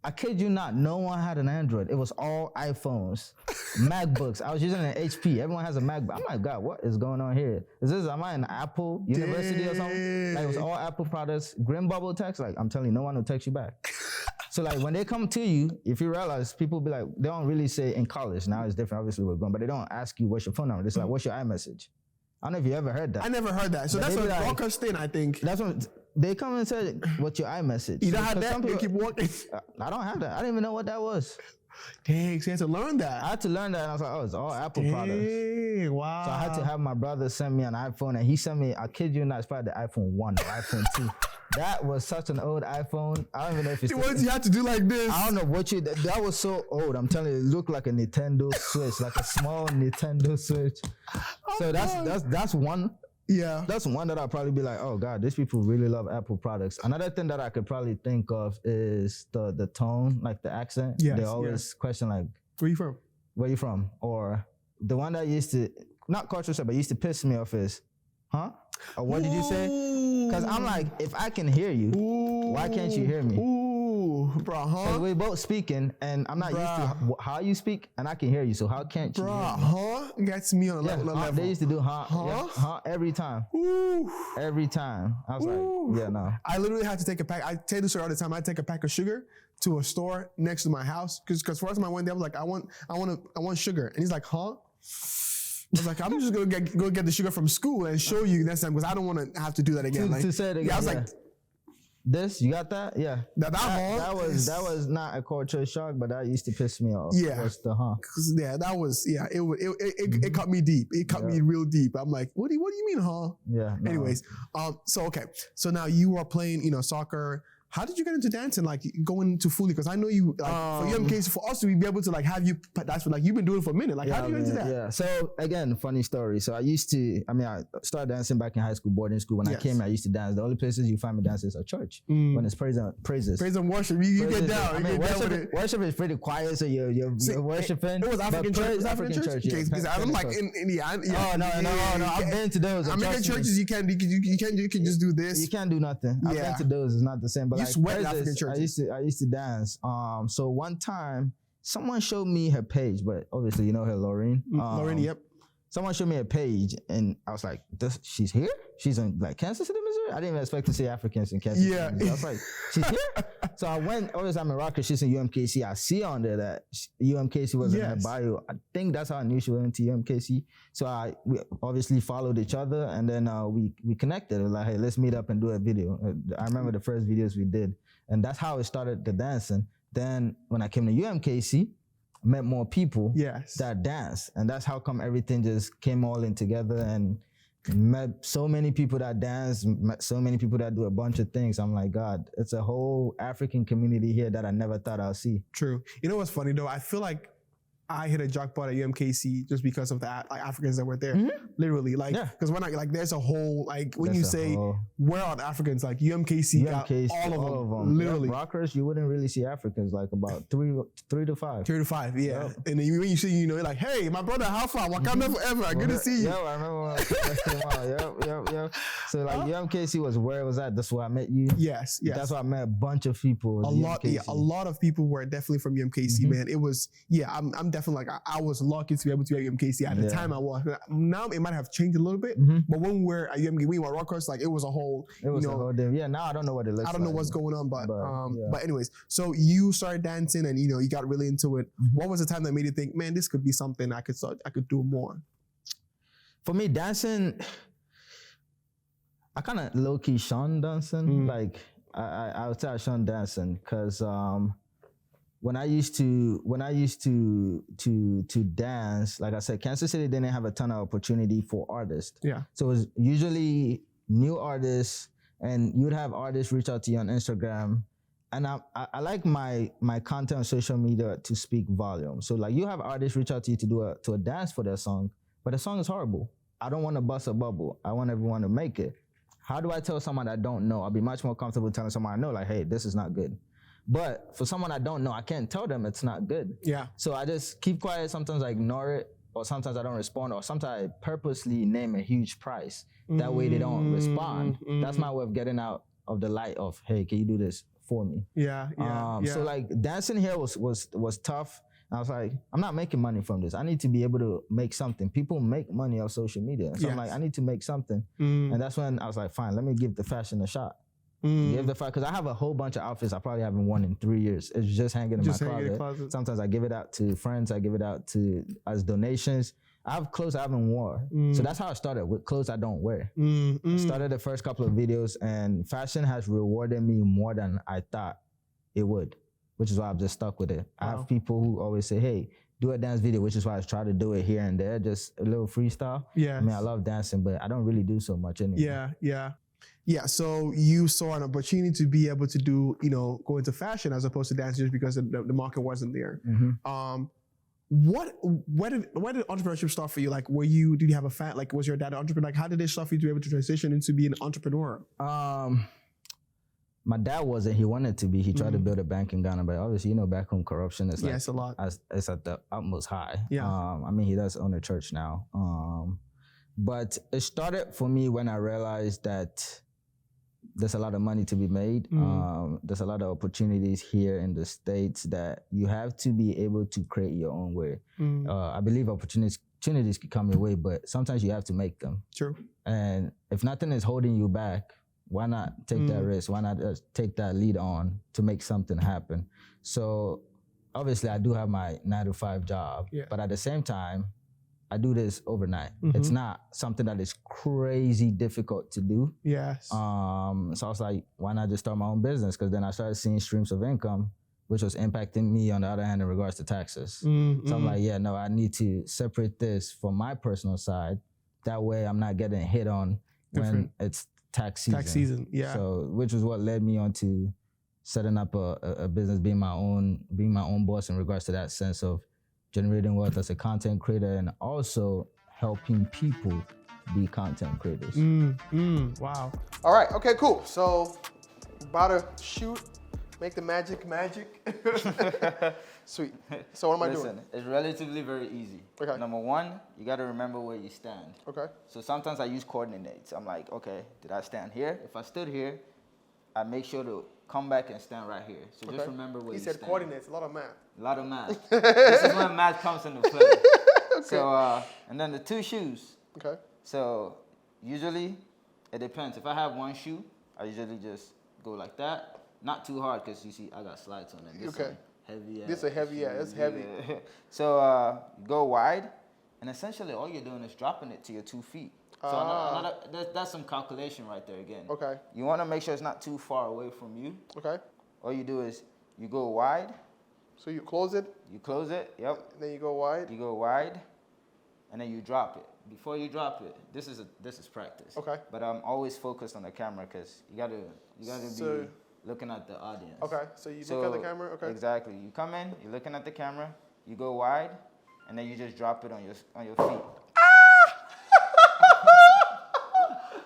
I kid you not, no one had an Android. It was all iPhones, MacBooks. I was using an HP. Everyone has a MacBook. I'm like, God, what is going on here? Am I in Apple University or something? Like, it was all Apple products. Green bubble text, like, I'm telling you, no one will text you back. So like, when they come to you, if you realize, people be like, they don't really say in college. Now it's different, obviously we're grown, but they don't ask you what's your phone number. It's like, what's your iMessage? I don't know if you ever heard that. I never heard that. So that's a Rockhurst thing, I think. That's what they come and say, what's your iMessage? You don't have that? You keep walking? I don't have that. I didn't even know what that was. Dang, so you had to learn that. I had to learn that, and I was like, oh, it's all Apple products. Wow. So I had to have my brother send me an iPhone, and he sent me, I kid you not, it's probably the iPhone 1 or iPhone 2. That was such an old iPhone. I don't even know if it's... What did you have to do like this? I don't know what that was so old. I'm telling you, it looked like a Nintendo Switch, like a small Nintendo Switch. So that's one. Yeah. That's one that I'll probably be like, oh God, these people really love Apple products. Another thing that I could probably think of is the tone, like the accent. Yes, they always question like, where you from? Where you from? Or the one that used to, not culture shock, but used to piss me off is, huh? Or what did you say? Because I'm like, if I can hear you, why can't you hear me? Bro, huh? Because we're both speaking, and I'm not used to how you speak, and I can hear you, so how can't you hear me? Huh? Gets me on a level. They used to do huh every time. Every time. I was like, yeah, no. I literally had to take a pack. I tell this story all the time. I take a pack of sugar to a store next to my house, because first time I went there, I was like, I want sugar, and he's like, huh? I was like, I'm just gonna go get the sugar from school and show you next time, because I don't want to have to do that again. To say it again. Yeah, I was like, this, you got that? Yeah. That was not a culture shock, but that used to piss me off. Yeah. What's the huh? Yeah, that was, it cut me deep. It cut me real deep. I'm like, what do you mean, huh? Yeah. No. Anyways, so now you are playing, soccer. How did you get into dancing? Like going to fully? Because I know you, like, for UMKC, for us to be able to like have you, that's what like you've been doing for a minute. Like, how did you get into that? Yeah. So again, funny story. So I started dancing back in high school, boarding school. When I came here, I used to dance. The only places you find me dancing is at church. When it's praises. Praise and worship. You get down. Worship is pretty quiet, so you're worshiping. It was African church. African church. Because I'm like no. I've been to those. American churches, you can just do this. You can't do nothing. I've been to those. It's not the same. But you like sweat African churches. I used to dance. So one time, someone showed me her page, but obviously you know her, Lorraine. Lorraine, yep. Someone showed me a page, and I was like, she's here? She's in like Kansas City, Missouri? I didn't even expect to see Africans in Kansas City. I was like, she's here? So I went, obviously I'm in Rocker, she's in UMKC. I see on there that UMKC was in her bio. I think that's how I knew she went into UMKC. So we obviously followed each other, and then we connected. It was like, hey, let's meet up and do a video. I remember the first videos we did, and that's how it started the dancing. Then when I came to UMKC, I met more people that dance, and that's how come everything just came all in together, and met so many people that dance, met so many people that do a bunch of things. I'm like, God, it's a whole African community here that I never thought I'd see. True. You know what's funny though? I feel like I hit a jackpot at UMKC just because of the like Africans that were there. Literally, like, because when there's a whole, like, when you say where are the Africans, like UMKC got all of them. Literally, Rockers, you wouldn't really see Africans, like about three to five. 3 to 5, yeah. Yep. And then when you see, you're like, hey, my brother, how far? Wakanda forever. Good to see you. Yeah, I remember when I first came out. Yep. So like UMKC was where it was at. That's where I met you. Yes. That's where I met a bunch of people. A lot of people were definitely from UMKC, man. It was, I'm definitely like, I was lucky to be able to be at UMKC at the time I was. Now it might have changed a little bit, but when we were at UMKC, we were Rockers, like it was a whole, now I don't know what it looks like. I don't know what's going on, but anyways, so you started dancing and you got really into it. What was the time that made you think, man, this could be something I could do more? For me, dancing, I kind of low-key shunned dancing. Like I would say I shunned dancing because when I used to dance, like I said, Kansas City didn't have a ton of opportunity for artists. Yeah. So it was usually new artists, and you'd have artists reach out to you on Instagram. And I like my content on social media to speak volume. So like you have artists reach out to you to a dance for their song, but the song is horrible. I don't want to bust a bubble. I want everyone to make it. How do I tell someone I don't know? I'll be much more comfortable telling someone I know, like, hey, this is not good. But for someone I don't know, I can't tell them it's not good. Yeah. So I just keep quiet. Sometimes I ignore it, or sometimes I don't respond, or sometimes I purposely name a huge price. That way they don't respond. That's my way of getting out of the light of, hey, can you do this for me? Yeah. So like dancing here was tough. I was like, I'm not making money from this. I need to be able to make something. People make money off social media. So I'm like, I need to make something. And that's when I was like, fine, let me give the fashion a shot. Give the fact, because I have a whole bunch of outfits I probably haven't worn in 3 years. It's just hanging in my closet. Sometimes I give it out to friends. I give it out as donations. I have clothes I haven't worn. So that's how I started, with clothes I don't wear. I started the first couple of videos, and fashion has rewarded me more than I thought it would, which is why I've just stuck with it. Wow. I have people who always say, hey, do a dance video, which is why I try to do it here and there, just a little freestyle. Yeah. I mean, I love dancing, but I don't really do so much anymore. Yeah, so you saw an opportunity to be able to do, go into fashion as opposed to dance just because the market wasn't there. Where did entrepreneurship start for you? Like, did you have a like, was your dad an entrepreneur? Like, how did it start for you to be able to transition into being an entrepreneur? My dad wasn't. He wanted to be. He tried to build a bank in Ghana, but obviously, back home corruption is it's a lot. It's at the utmost high. Yeah. I mean, he does own a church now. But it started for me when I realized that there's a lot of money to be made. There's a lot of opportunities here in the States that you have to be able to create your own way. I believe opportunities can come your way, but sometimes you have to make them. True. And if nothing is holding you back, why not take that risk? Why not just take that lead on to make something happen? So obviously I do have my 9-to-5 job, but at the same time, I do this overnight. It's not something that is crazy difficult to do. Yes. So I was like, why not just start my own business? Because then I started seeing streams of income, which was impacting me on the other hand in regards to taxes. So I'm like, I need to separate this from my personal side. That way I'm not getting hit on when it's tax season. Yeah. So, which was what led me on to setting up a business, being my own boss in regards to that sense of generating wealth as a content creator and also helping people be content creators. Wow. All right. Okay. Cool. So, about to shoot, make the magic. Sweet. So what am I doing? It's relatively very easy. Okay. Number one, you got to remember where you stand. Okay. So sometimes I use coordinates. I'm like, okay, did I stand here? If I stood here, I make sure to come back and stand right here. So just remember where you stand. He said coordinates. A lot of math. A lot of math. This is when math comes into play. Okay. So and then the 2 shoes. Okay. So usually it depends. If I have 1 shoe, I usually just go like that. Not too hard because you see I got slides on it. Okay. Heavy ass. This is a heavy, it's heavy. So go wide, and essentially all you're doing is dropping it to your 2 feet. So that's some calculation right there again. Okay. You want to make sure it's not too far away from you. Okay. All you do is you go wide. So you close it. You close it. Yep. And then you go wide. You go wide, and then you drop it. Before you drop it, this is practice. Okay. But I'm always focused on the camera because you gotta be looking at the audience. Okay, so you look at the camera, okay. Exactly. You come in, you're looking at the camera, you go wide, and then you just drop it on your feet.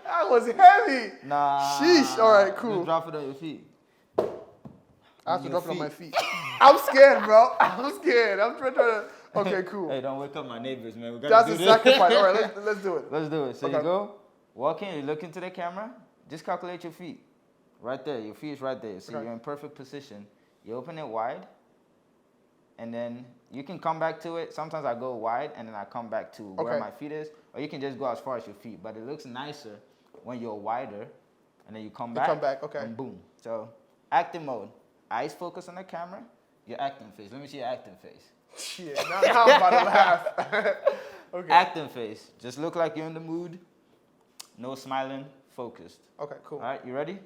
That was heavy. Nah. Sheesh. All right, cool. Just drop it on your feet. I have to drop it on my feet. I'm scared, bro. I'm scared. I'm trying to. Okay, cool. Hey, don't wake up my neighbors, man. We gotta That's do a this. sacrifice. All right, let's do it. Let's do it. So Okay. you go, walk in, you look into the camera, just calculate your feet. Right there, your feet is right there. So Okay. you're in perfect position. You open it wide, and then you can come back to it. Sometimes I go wide, and then I come back to where Okay. my feet is. Or you can just go as far as your feet. But it looks nicer when you're wider, and then you come back. come back, okay. And boom. So acting mode. Eyes focus on the camera. Your acting face. Let me see your acting face. Shit, now I'm about to laugh. Okay. Acting face. Just look like you're in the mood. No smiling. Focused. Okay, cool. All right, you ready?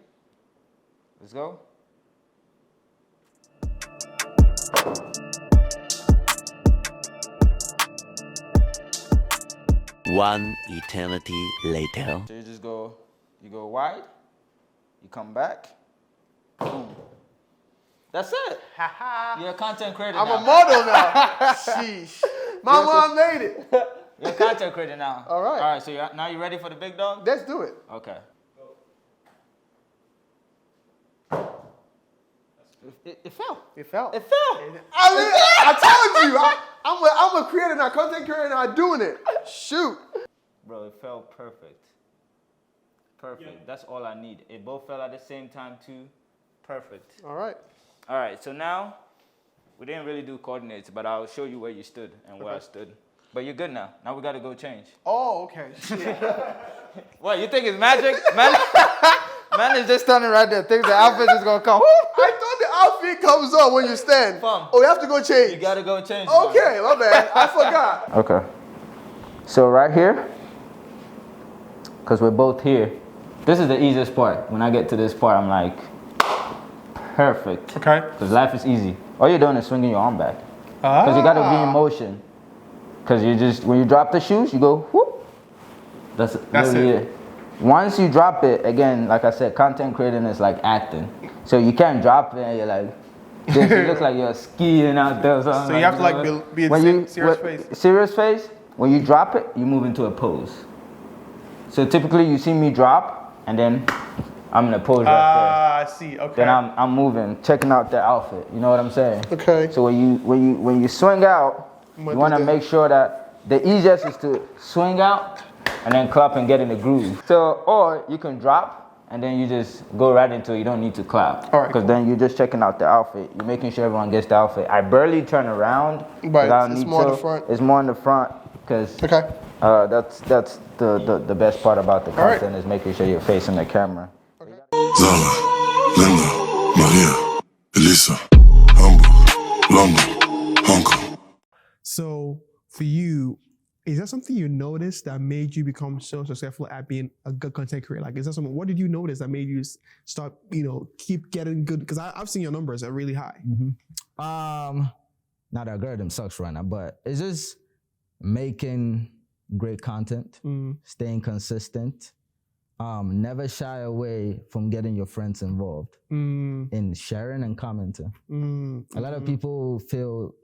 Let's go. One eternity later. So you go wide, you come back, boom. That's it. You're a content creator I'm now. a model now. Sheesh. My mom made it. You're a content creator now. All right. All right, so now you ready for the big dog? Let's do it. Okay. It fell. It fell. It fell. I told you. I'm a creator now, content creator now, doing it. Shoot. Bro, it fell perfect. Perfect. Yeah. That's all I need. It both fell at the same time too. Perfect. All right. All right, so now we didn't really do coordinates, but I'll show you where you stood and where I stood. But you're good now. Now we got to go change. Oh, okay. Shit. What, you think it's magic? Man is just standing right there. Thinks the outfit is going to come. I thought the outfit comes on when you stand. Fam. Oh, you have to go change. You got to go change. Okay, my bad. I forgot. Okay. So right here, because we're both here, this is the easiest part. When I get to this part, I'm like, perfect. Okay. Because life is easy. All you're doing is swinging your arm back. Because you got to be in motion. Because when you drop the shoes, you go, whoop. That's literally it. Once you drop it, again, like I said, content creating is like acting. So you can't drop it and you're like, this, you look like you're skiing out there or something. So you have to be in serious face. Serious face, when you drop it, you move into a pose. So typically you see me drop and then I'm in a pose right I see. Okay. there. Then I'm moving, checking out the outfit. You know what I'm saying? Okay. So when you swing out, you want to make sure that the easiest is to swing out and then clap and get in the groove. So, or you can drop and then you just go right into it. You don't need to clap. All right. Because then you're just checking out the outfit. You're making sure everyone gets the outfit. I barely turn around. Right. It's more in the front. It's more in the front because that's the best part about the content is making sure you're facing the camera. Zala, Linda, Maria, Elisa, Hamburg, London, Hong Kong. So for you, is that something you noticed that made you become so successful at being a good content creator? Like, is that something? What did you notice that made you start, keep getting good? Because I've seen your numbers are really high. Mm-hmm. Now the algorithm sucks right now, but it's just making great content, staying consistent, never shy away from getting your friends involved in sharing and commenting. A lot of people feel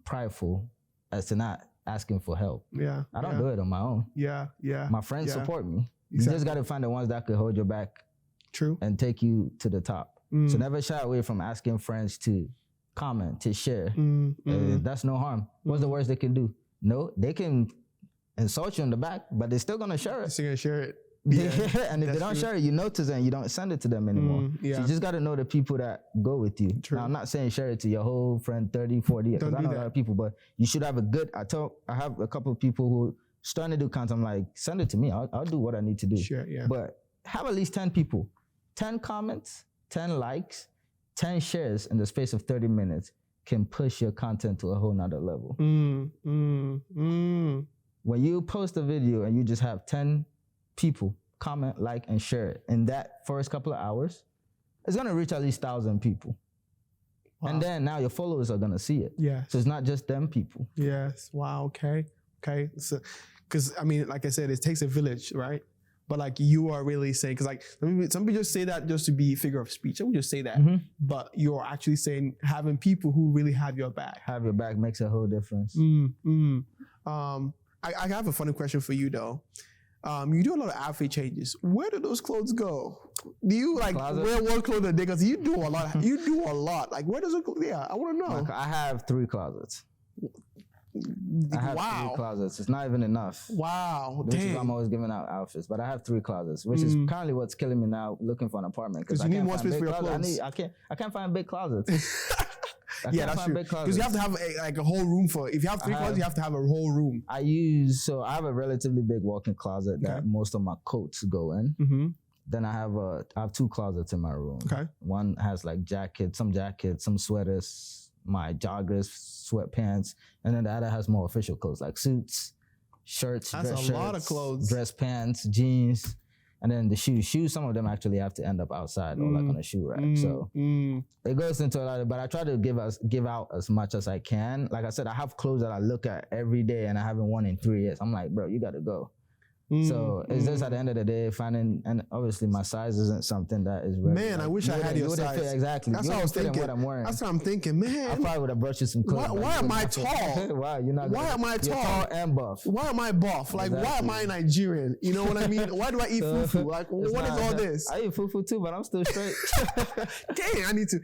prideful as to not asking for help. Yeah. I don't do it on my own. Yeah. My friends support me. Exactly. You just got to find the ones that could hold your back. True. And take you to the top. So never shy away from asking friends to comment, to share. That's no harm. What's the worst they can do? No, they can insult you in the back, but they're still gonna share it. They're gonna share it. Yeah. And if they don't share it, you notice it and you don't send it to them anymore. So you just gotta know the people that go with you. Now, I'm not saying share it to your whole friend 30, 40, because I know a lot of people, but you should have a good, I have a couple of people who starting to do content. I'm like, send it to me. I'll do what I need to do. Sure, yeah. But have at least 10 people, 10 comments, 10 likes, 10 shares in the space of 30 minutes can push your content to a whole nother level. When you post a video and you just have 10 people comment, like, and share it in that first couple of hours, it's gonna reach at least 1,000 people. Wow. And then now your followers are gonna see it. Yeah. So it's not just them people. Yes. Wow. Okay. So, because I mean, like I said, it takes a village, right? But like you are really saying, because like some people just say that just to be figure of speech. I would just say that, but you're actually saying having people who really have your back. Have your back makes a whole difference. I have a funny question for you though. You do a lot of outfit changes. Where do those clothes go? Do you like wear one clothes a day? Because you do a lot. You do a lot. Like where does it go? Yeah, I want to know. I have 3 closets. I have 3 closets. It's not even enough. Wow. Which is why I'm always giving out outfits. But I have 3 closets, which is currently what's killing me now looking for an apartment. Because you need more space for your clothes. I can't find big closets. Yeah, that's true. Because you have to have a whole room for. If you have 3 closets, you have to have a whole room. I have a relatively big walk-in closet that most of my coats go in. Then I have 2 closets in my room. Okay. One has like some jackets, some sweaters, my joggers, sweatpants, and then the other has more official clothes like suits, shirts, That's a lot of clothes. Dress pants, jeans, and then the shoes. Shoes, some of them actually have to end up outside or like on a shoe rack. So it goes into a lot of, but I try to give out as much as I can. Like I said, I have clothes that I look at every day and I haven't worn in 3 years. I'm like, bro, you gotta go. So it's just at the end of the day finding, and obviously my size isn't something that is really. Man, I wish I had your size. Exactly. That's what I was thinking. What I'm wearing. That's what I'm thinking, man. I probably would have brought you some clothes. Why am I tall? Wow, you're not. Why am I tall? You're tall and buff. Why am I buff? Like, why am I Nigerian? You know what I mean? Why do I eat fufu? Like, what is all this? I eat fufu too, but I'm still straight. Dang, I need to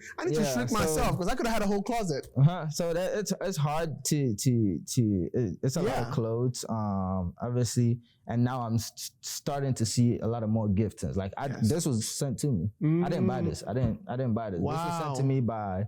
shrink myself because I could have had a whole closet. So it's hard to it's a lot of clothes, obviously, and now I'm starting to see a lot of more giftings. Like this was sent to me. I didn't buy this. I didn't buy this. Wow. This was sent to me by.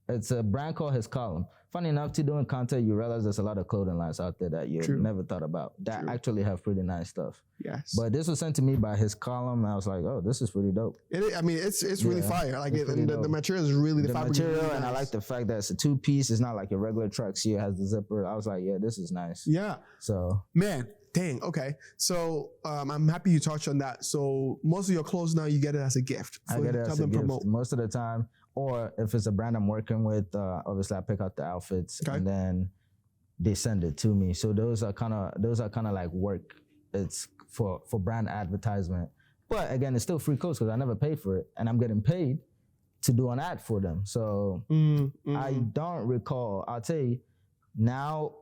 It's a brand called His Column. Funny enough, to doing content, you realize there's a lot of clothing lines out there that you never thought about that actually have pretty nice stuff. Yes. But this was sent to me by His Column, and I was like, oh, this is pretty dope. It's really fire. Like the material is really the fabric material, really and nice. I like the fact that it's a 2-piece. It's not like your regular tracksuit. It has the zipper. I was like, yeah, this is nice. Yeah. So man. Dang, okay. So I'm happy you touched on that. So most of your clothes now, you get it as a gift. I get it as a gift most of the time. Or if it's a brand I'm working with, obviously I pick out the outfits and then they send it to me. So those are kind of like work. It's for brand advertisement. But again, it's still free clothes because I never paid for it. And I'm getting paid to do an ad for them. So I don't recall. I'll tell you, now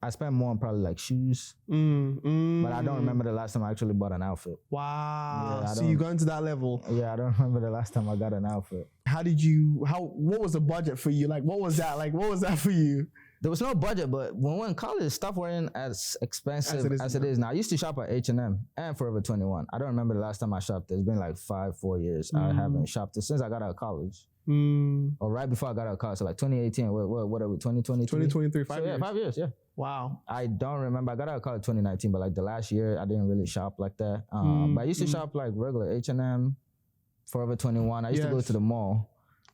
I spend more on probably like shoes, but I don't remember the last time I actually bought an outfit. Wow. So you got into that level. Yeah, I don't remember the last time I got an outfit. What was the budget for you? Like, what was that? Like, what was that for you? There was no budget, but when we were in college, stuff weren't as expensive as it is now. I used to shop at H&M and Forever 21. I don't remember the last time I shopped. It's been like 4 years. I haven't shopped it since I got out of college. Or right before I got out of college, so like 2018. What are we? 2023. 2023. 5 years. Yeah, 5 years. Yeah. Wow. I don't remember. I got out of college 2019, but like the last year, I didn't really shop like that. But I used to shop like regular H&M, Forever 21. I used to go to the mall.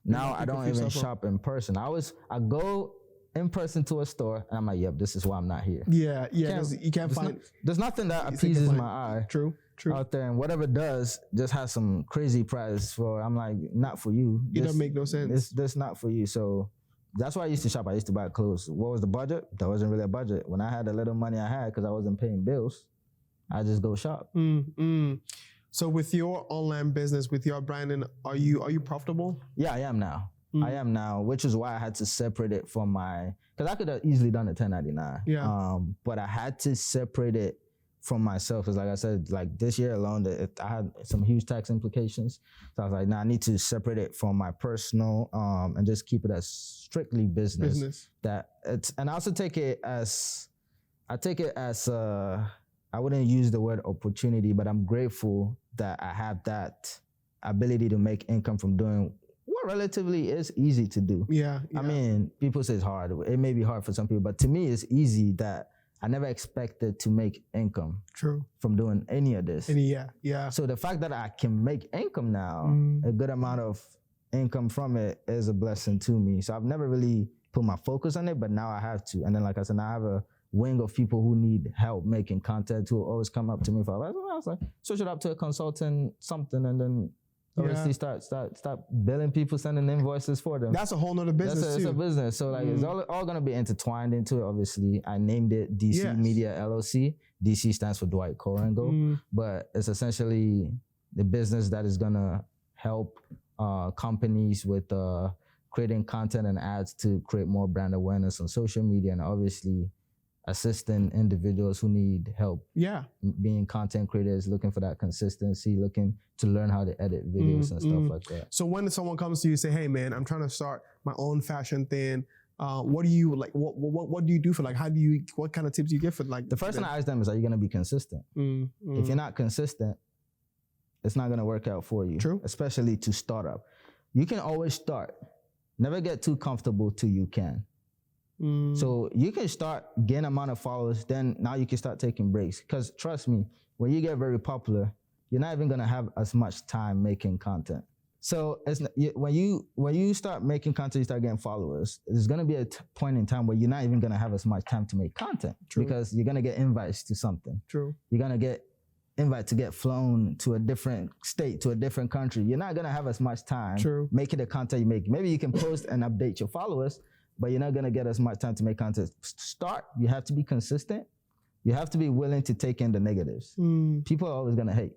Now I don't even shop in person. I go in person to a store and I'm like, yep, this is why I'm not here. Yeah. You can't find. There's nothing that appeases my eye. True. Out there, and whatever does just has some crazy price for. I'm like, not for you. It doesn't make no sense. This not for you. So that's why I used to shop. I used to buy clothes. What was the budget? There wasn't really a budget. When I had the little money I had, because I wasn't paying bills, I just go shop. So with your online business, with your branding, are you profitable? Yeah, I am now. I am now, which is why I had to separate it from because I could have easily done a 1099. Yeah. But I had to separate it from myself. Because like I said, like this year alone, I had some huge tax implications. So I was like, nah, I need to separate it from my personal and just keep it as strictly business. And I also take it as, I wouldn't use the word opportunity, but I'm grateful that I have that ability to make income from doing what relatively is easy to do. Yeah. I mean, people say it's hard. It may be hard for some people, but to me, it's easy that I never expected to make income from doing any of this. Yeah. So the fact that I can make income now, a good amount of income from it is a blessing to me. So I've never really put my focus on it, but now I have to. And then like I said, now I have a wing of people who need help making content who always come up to me for advice. I was like, switch it up to a consultant, something, and then obviously start billing people, sending invoices for them. That's a whole nother business too. It's a business. So like it's all gonna be intertwined into it, obviously. I named it DC Media LLC. DC stands for Dwight Corango, but it's essentially the business that is gonna help companies with creating content and ads to create more brand awareness on social media, and obviously assisting individuals who need help being content creators, looking for that consistency, looking to learn how to edit videos and stuff like that. So when someone comes to you and say, hey man, I'm trying to start my own fashion thing, what do you like, what do you do for like, what kind of tips do you give for like? The first thing I ask them is, are you gonna be consistent? If you're not consistent, it's not gonna work out for you. True. Especially to start up. You can always start. Never get too comfortable till you can. So you can start, gain amount of followers, then now you can start taking breaks. Because trust me, when you get very popular, you're not even gonna have as much time making content. So when you start making content, you start getting followers, there's gonna be a point in time where you're not even gonna have as much time to make content. Because you're gonna get invites to something. You're gonna get invite to get flown to a different state, to a different country. You're not gonna have as much time making the content you make. Maybe you can post and update your followers, but you're not gonna get as much time to make content. Start, you have to be consistent. You have to be willing to take in the negatives. People are always gonna hate.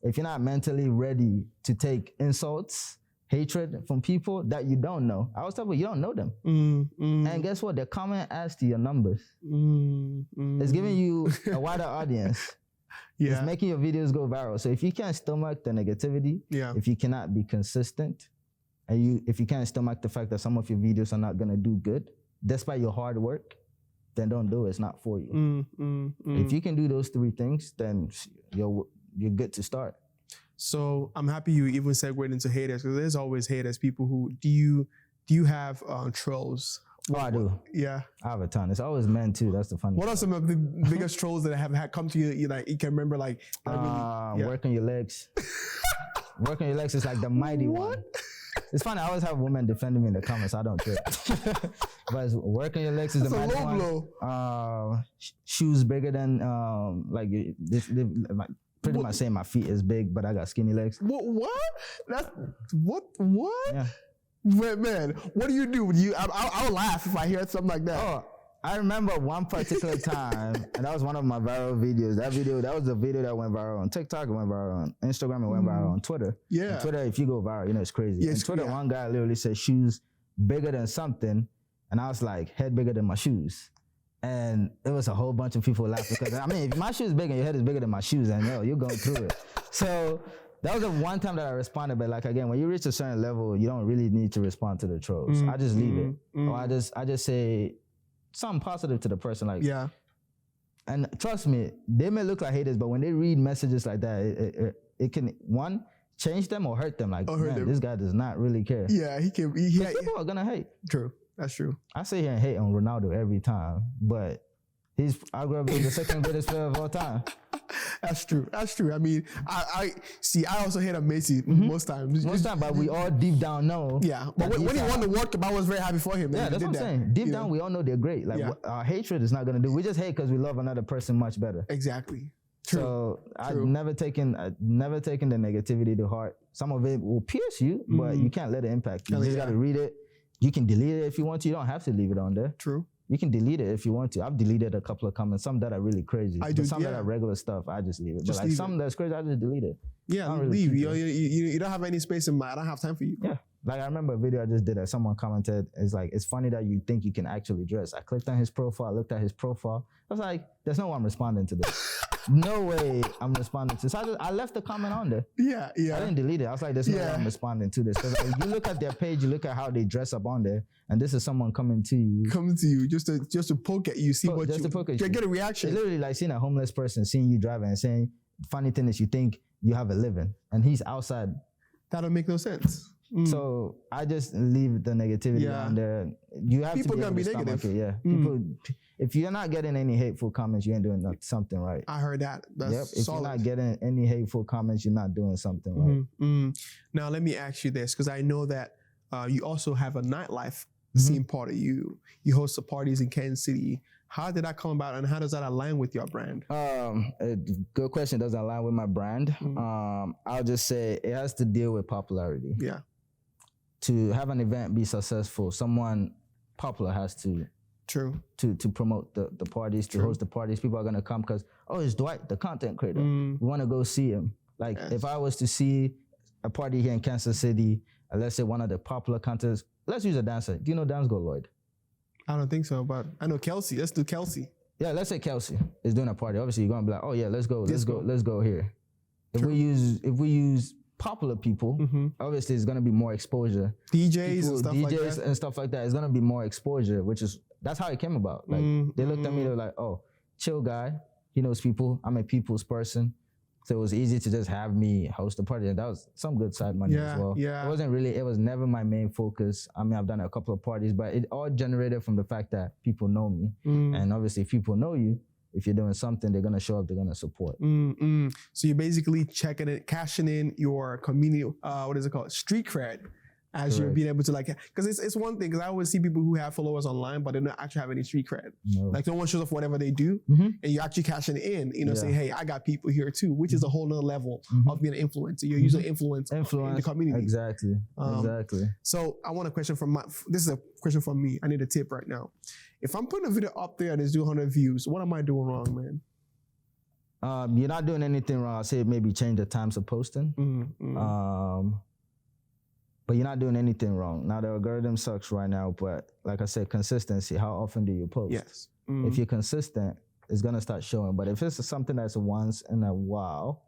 If you're not mentally ready to take insults, hatred from people that you don't know, I always tell people, you don't know them. And guess what? They're coming as to your numbers. It's giving you a wider audience. It's making your videos go viral. So if you can't stomach the negativity, if you cannot be consistent, and if you can't stomach the fact that some of your videos are not gonna do good, despite your hard work, then don't do it. It's not for you. If you can do those three things, then you're good to start. So I'm happy you even segued into haters, because there's always haters. People who do you have trolls? Oh, I do. Yeah, I have a ton. It's always men too. That's the funny. What are some of the biggest trolls that have had come to you? You like, you can remember, like working your legs. Working your legs is like the mighty one. It's funny. I always have women defending me in the comments. I don't care. But working your legs is the mighty one. Shoes bigger than like pretty much saying my feet is big, but I got skinny legs. What? That's what? Yeah. Man, what do you do? I'll laugh if I hear something like that. Oh, I remember one particular time, and that was one of my viral videos. That was the video that went viral on TikTok, it went viral on Instagram, it went viral on Twitter. Yeah. On Twitter, if you go viral, you know it's crazy. Yeah, on Twitter, one guy literally said shoes bigger than something, and I was like, head bigger than my shoes. And it was a whole bunch of people laughing because, I mean, if my shoes big and your head is bigger than my shoes, then you're going through it. So that was the one time that I responded, but like, again, when you reach a certain level, you don't really need to respond to the trolls. I just leave it. Or I just say something positive to the person. Like, and trust me, they may look like haters, but when they read messages like that, it can, one, change them or hurt them. Like, man, this guy does not really care. Yeah, he can. People are gonna hate. True. That's true. I sit here and hate on Ronaldo every time, but he's arguably the second greatest player of all time. That's true. That's true. I mean, I see. I also hate on Messi most times. But we all deep down know. Yeah. But when he won the World Cup, I was very happy for him. Yeah, that's what I'm saying. Deep down, we all know they're great. Like, our hatred is not gonna do. We just hate because we love another person much better. Exactly. True. So I've never taken the negativity to heart. Some of it will pierce you, but you can't let it impact you. You just gotta read it. You can delete it if you want to. You don't have to leave it on there. True. You can delete it if you want to. I've deleted a couple of comments, some that are really crazy. Some that are regular stuff, I just leave it. But like some that's crazy, I just delete it. Yeah, I don't really leave. keep You don't have any space in my. I don't have time for you. Yeah. Like I remember a video I just did that someone commented, it's like, it's funny that you think you can actually dress. I clicked on his profile, looked at his profile. I was like, there's no way I'm responding to this. No way I'm responding to this. So I left the comment on there. Yeah. I didn't delete it. I was like, there's no way I'm responding to this. Because like, you look at their page, you look at how they dress up on there, and this is someone coming to you. just to poke at you, see what just you to poke at you. get a reaction. It's literally like seeing a homeless person seeing you driving and saying, funny thing is you think you have a living, and he's outside. That don't make no sense. So I just leave the negativity on there. You have people to gonna be negative. People, if you're not getting any hateful comments, you ain't doing something right. I heard that. That's If solid. you're not getting any hateful comments, you're not doing something right. Now let me ask you this, because I know that you also have a nightlife scene part of you. You host the parties in Kansas City. How did that come about, and how does that align with your brand? Good question. Doesn't align with my brand. I'll just say it has to deal with popularity. Yeah. To have an event be successful, someone popular has to to promote the parties, to host the parties. People are gonna come because, oh, it's Dwight, the content creator. We want to go see him. Like if I was to see a party here in Kansas City, let's say one of the popular contents, let's use a dancer. Do you know Dance Go Lloyd? I don't think so, but I know Kelsey. Let's do Kelsey. Yeah, let's say Kelsey is doing a party. Obviously, you're gonna be like, oh yeah, let's go here. If we use popular people, obviously it's gonna be more exposure. DJs and stuff like that. It's gonna be more exposure, that's how it came about. Like they looked at me, they were like, oh, chill guy. He knows people. I'm a people's person. So it was easy to just have me host a party, and that was some good side money as well. Yeah. It was never my main focus. I mean, I've done a couple of parties, but it all generated from the fact that people know me. And obviously if people know you, if you're doing something, they're gonna show up, they're gonna support. So you're basically cashing in your community, what is it called? Street cred. As you're being able to because it's one thing, because I always see people who have followers online, but they don't actually have any street cred. No. Like no one shows up for whatever they do, and you're actually cashing in, saying, hey, I got people here too, which is a whole nother level of being an influencer. You're using influence in the community. Exactly. So I want a question this is a question from me. I need a tip right now. If I'm putting a video up there and it's doing 100 views, what am I doing wrong, man? You're not doing anything wrong. I'll say maybe change the times of posting. But you're not doing anything wrong. Now the algorithm sucks right now, but like I said, consistency. How often do you post? Yes. If you're consistent, it's gonna start showing. But if it's something that's once in a while,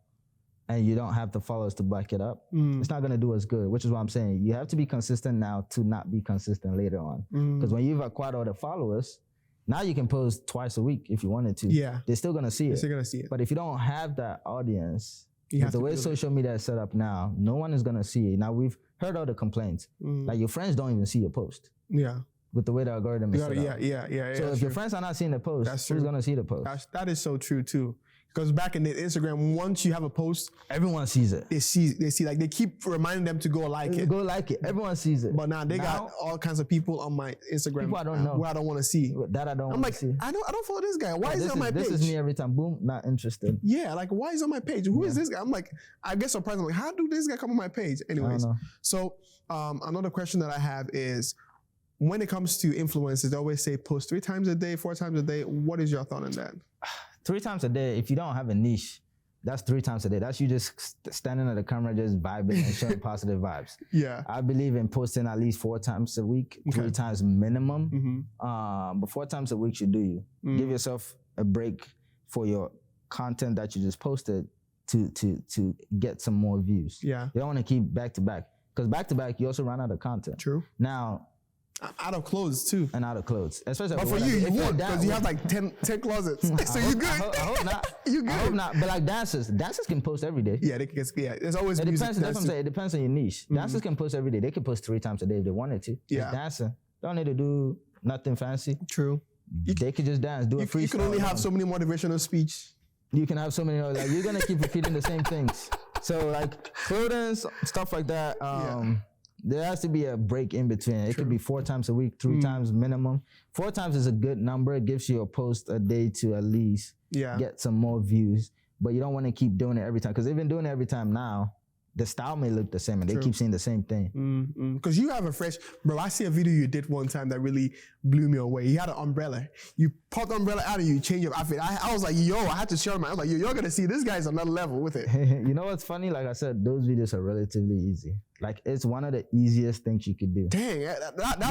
and you don't have the followers to back it up, it's not gonna do as good. Which is what I'm saying. You have to be consistent now to not be consistent later on. Because when you've acquired all the followers, now you can post twice a week if you wanted to. Yeah. They're still gonna see it. They're still gonna see it. But if you don't have that audience, with the way social media is set up now, no one is gonna see it. Now we've heard all the complaints. Like your friends don't even see your post. Yeah. With the way the algorithm is set up. Yeah. So if your friends are not seeing the post, who's gonna see the post? That is so true too. Because back in the Instagram, once you have a post, everyone sees it. They see like they keep reminding them to go like it. Go like it. Everyone sees it. But now they got all kinds of people on my Instagram. People I don't know. Who I don't want to see. That I don't want to see. I don't follow this guy. Why is he on my page? This is me every time. Boom, not interested. Yeah, like why is he on my page? Who is this guy? I'm like, I get surprised. I'm like, how do this guy come on my page? Anyways, so another question that I have is, when it comes to influencers, they always say post 3 times a day, 4 times a day. What is your thought on that? 3 times a day, if you don't have a niche, that's 3 times a day. That's you just standing at the camera, just vibing and showing positive vibes. Yeah. I believe in posting at least 4 times a week, 3 times minimum. But 4 times a week should do you. Give yourself a break for your content that you just posted to get some more views. Yeah. You don't want to keep back to back, because back to back, you also run out of content. True. Now, out of clothes too. And out of clothes. Especially but for you would, because you have like 10 closets. So you good. I hope not. You good. I hope not. But like dancers can post every day. Yeah, they can. Yeah, there's always music. That's what I'm saying. It depends on your niche. Dancers can post every day. They can post 3 times a day if they wanted to. Yeah. Dancing. Don't need to do nothing fancy. True. They could just dance, do a freestyle. You can only have so many motivational speech. You can have so many, like you're gonna keep repeating the same things. So like clothing, stuff like that. There has to be a break in between. It could be 4 times a week, 3 times minimum. 4 times is a good number. It gives you a post a day to at least get some more views. But you don't want to keep doing it every time, because even doing it every time now, the style may look the same, and they keep saying the same thing. Because you have a fresh, bro. I see a video you did one time that really blew me away. You had an umbrella. You popped the umbrella out and you changed your outfit. I was like, yo, I had to show him. I was like, yo, you're gonna see this guy's another level with it. You know what's funny? Like I said, those videos are relatively easy. Like it's one of the easiest things you could do. Dang, You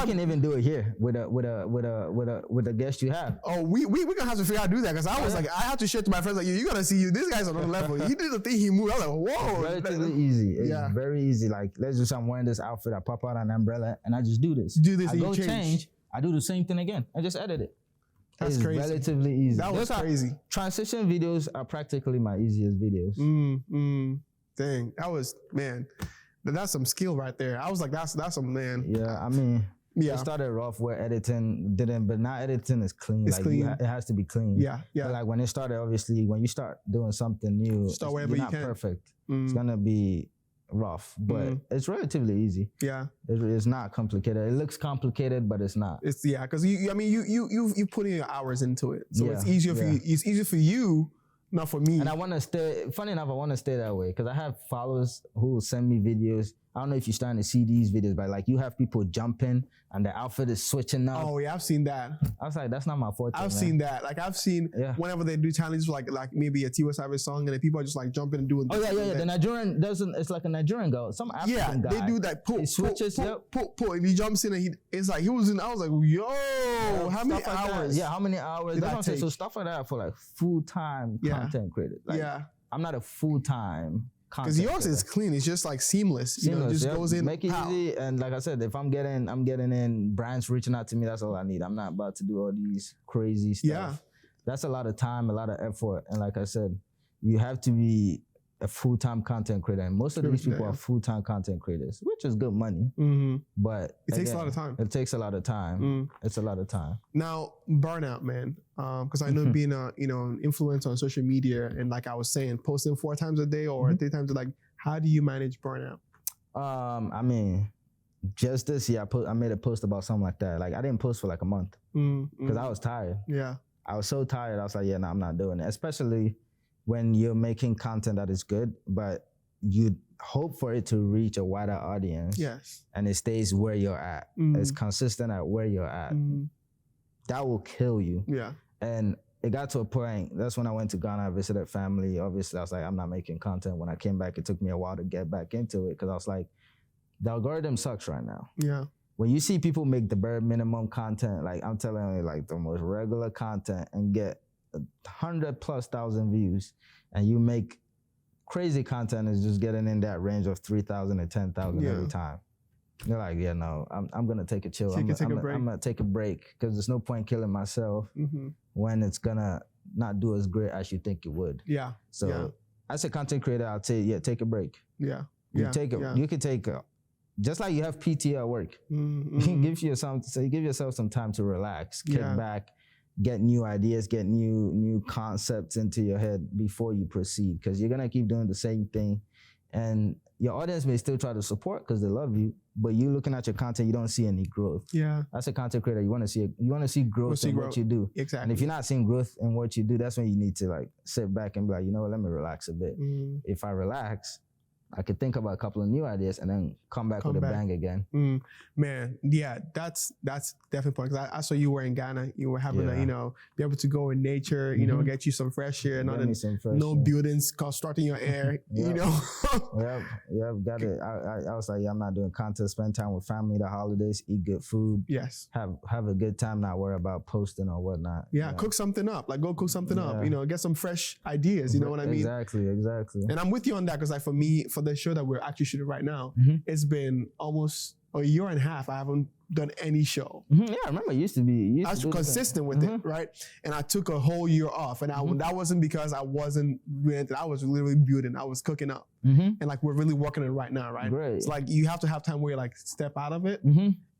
can even do it here with a guest you have. Oh, we gonna have to figure out how to do that because I was like, I have to share to my friends like, you gotta see you. This guy's on another level. He did the thing, he moved. I was like, whoa. It's relatively easy. It's very easy. Like let's just say I'm wearing this outfit. I pop out an umbrella and I just do this. I go change. I do the same thing again. I just edit it. That's it's crazy. Relatively easy. That was crazy. Transition videos are practically my easiest videos. Dang, that was, man. That's some skill right there. I was like, that's some, man. Yeah, I mean, it started rough where editing didn't, but now editing is clean. It's clean. It has to be clean. Yeah. But like when it started, obviously, when you start doing something new, you're not perfect. It's gonna be rough, but it's relatively easy. Yeah. It's not complicated. It looks complicated, but it's not. It's because you put in your hours into it, so it's easier for you. It's easier for you. Not for me. And I want to stay, funny enough, I want to stay that way because I have followers who send me videos. I don't know if you're starting to see these videos, but like you have people jumping and the outfit is switching up. Oh yeah, I've seen that. I was like, that's not my forte. I've seen that. Like I've seen whenever they do challenges like maybe a Tiwa Savage song and then people are just like jumping and doing. Oh yeah. The Nigerian doesn't. It's like a Nigerian girl, some African guy. They do that. Pull, he switches. Pull. And he jumps in and it's like he was in. I was like, yo, how many hours? Yeah, how many hours? That's what I'm saying. So stuff like that for like full-time content creators. Like, I'm not a full-time. Because yours is clean. It's just like seamless. You know, it just goes in. Make it easy. And like I said, if I'm getting in brands reaching out to me, that's all I need. I'm not about to do all these crazy stuff. Yeah. That's a lot of time, a lot of effort. And like I said, you have to be a full-time content creator. And most of these people are full-time content creaters, which is good money. But it takes a lot of time. It takes a lot of time. It's a lot of time. Now, burnout, man. Because I know being an influencer on social media and like I was saying, posting 4 times a day or 3 times a day, like how do you manage burnout? I mean, just this year I made a post about something like that. Like I didn't post for like a month because I was tired. Yeah. I was so tired. I was like, yeah, no, I'm not doing it. Especially when you're making content that is good, but you hope for it to reach a wider audience. Yes. And it stays where you're at. It's consistent at where you're at. That will kill you. Yeah. And it got to a point, that's when I went to Ghana, I visited family. Obviously, I was like, I'm not making content. When I came back, it took me a while to get back into it because I was like, the algorithm sucks right now. Yeah. When you see people make the bare minimum content, like I'm telling you, like the most regular content and get 100,000+ views, and you make crazy content is just getting in that range of 3,000 to 10,000 every time. You're like, yeah, no, I'm gonna take a chill. I'm gonna take a break because there's no point killing myself when it's gonna not do as great as you think it would. Yeah. So as a content creator, I'll say, take a break. Yeah. You can take a, just like you have PT at work. Give yourself some time to relax, kick back, get new ideas, get new concepts into your head before you proceed. Because you're gonna keep doing the same thing, and your audience may still try to support because they love you, but you looking at your content, you don't see any growth. Yeah, that's a content creator. You want to see growth in what you do. Exactly. And if you're not seeing growth in what you do, that's when you need to like sit back and be like, you know what, let me relax a bit. If I relax, I could think about a couple of new ideas and then come back with a bang again. Man, yeah, that's definitely important. Because I saw you were in Ghana. You were having to, be able to go in nature, get you some fresh air, no buildings constructing your air, Yep, got it. I was like, I'm not doing content, spend time with family, the holidays, eat good food. Yes. Have a good time, not worry about posting or whatnot. Yeah, cook something up. Like go cook something up, get some fresh ideas, you know what I mean? Exactly. And I'm with you on that because like for me, for the show that we're actually shooting right now, it's been almost a year and a half. I haven't done any show. Yeah, I remember I was consistent with it, right? And I took a whole year off, and that wasn't because I wasn't rented. I was literally building. I was cooking up, and like we're really working it right now, right? Great. It's like you have to have time where you like step out of it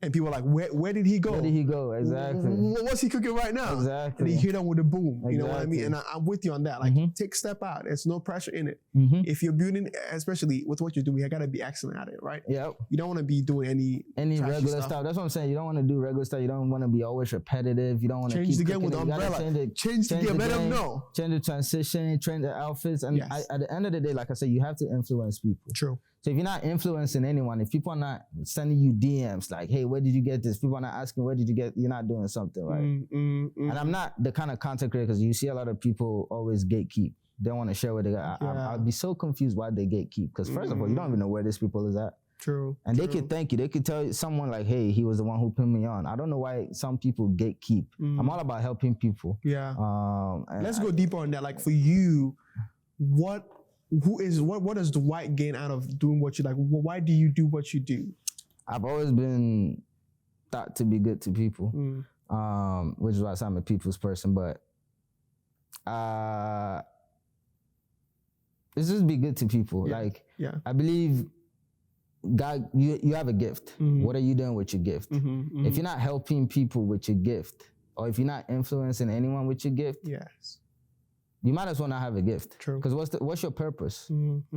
And people are like, where did he go? Where did he go? Exactly. What's he cooking right now? Exactly. And you hit him with a boom. You know what I mean? Exactly. And I'm with you on that. Like, take a step out. There's no pressure in it. If you're building, especially with what you're doing, you got to be excellent at it, right? Yep. You don't want to be doing any regular stuff. That's what I'm saying. You don't want to do regular stuff. You don't want to be always repetitive. You don't want to change keep the game with the cooking it. umbrella. Change the game. Let them know. Change the transition. Change the outfits. And at the end of the day, like I said, you have to influence people. True. So if you're not influencing anyone, if people are not sending you DMs like, hey, where did you get this? People are not asking, where did you get, you're not doing something right. And I'm not the kind of content creator, because you see a lot of people always gatekeep. They want to share what they got. I'd be so confused why they gatekeep. Because first of all, you don't even know where these people is at. True. And they could thank you. They could tell someone like, hey, he was the one who put me on. I don't know why some people gatekeep. I'm all about helping people. Yeah. Let's go deeper on that. Like for you, what does Deewight gain out of doing what you like? Why do you do what you do? I've always been thought to be good to people, which is why I'm a people's person. But it's just be good to people. Like, I believe God, you have a gift. What are you doing with your gift? If you're not helping people with your gift, or if you're not influencing anyone with your gift, you might as well not have a gift. True. Because what's your purpose?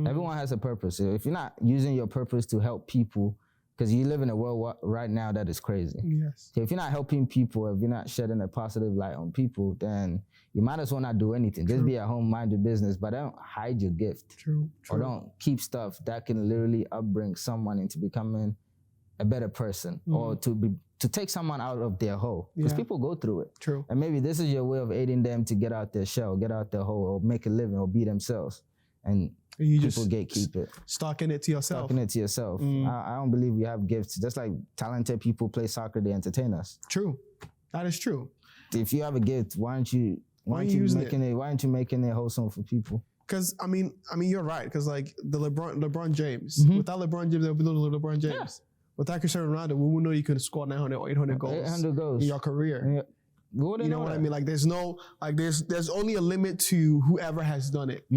Everyone has a purpose. So if you're not using your purpose to help people, because you live in a world right now that is crazy. So if you're not helping people, if you're not shedding a positive light on people, then you might as well not do anything. Just be at home, mind your business, but don't hide your gift. Or don't keep stuff that can literally upbring someone into becoming a better person, or to take someone out of their hole. Because people go through it. And maybe this is your way of aiding them to get out their shell, get out their hole, or make a living, or be themselves. And you people gatekeep it. Stocking it to yourself. Stocking it to yourself. I don't believe we have gifts. Just like talented people play soccer, they entertain us. True. That is true. If you have a gift, why aren't you making it wholesome for people? Because I mean, you're right. Because like the LeBron James, without LeBron James, there would be no LeBron James. Without Cristiano Ronaldo, we would know you could score 900 or 800 goals. 800 goals in your career. You know what I mean? Like there's only a limit to whoever has done it.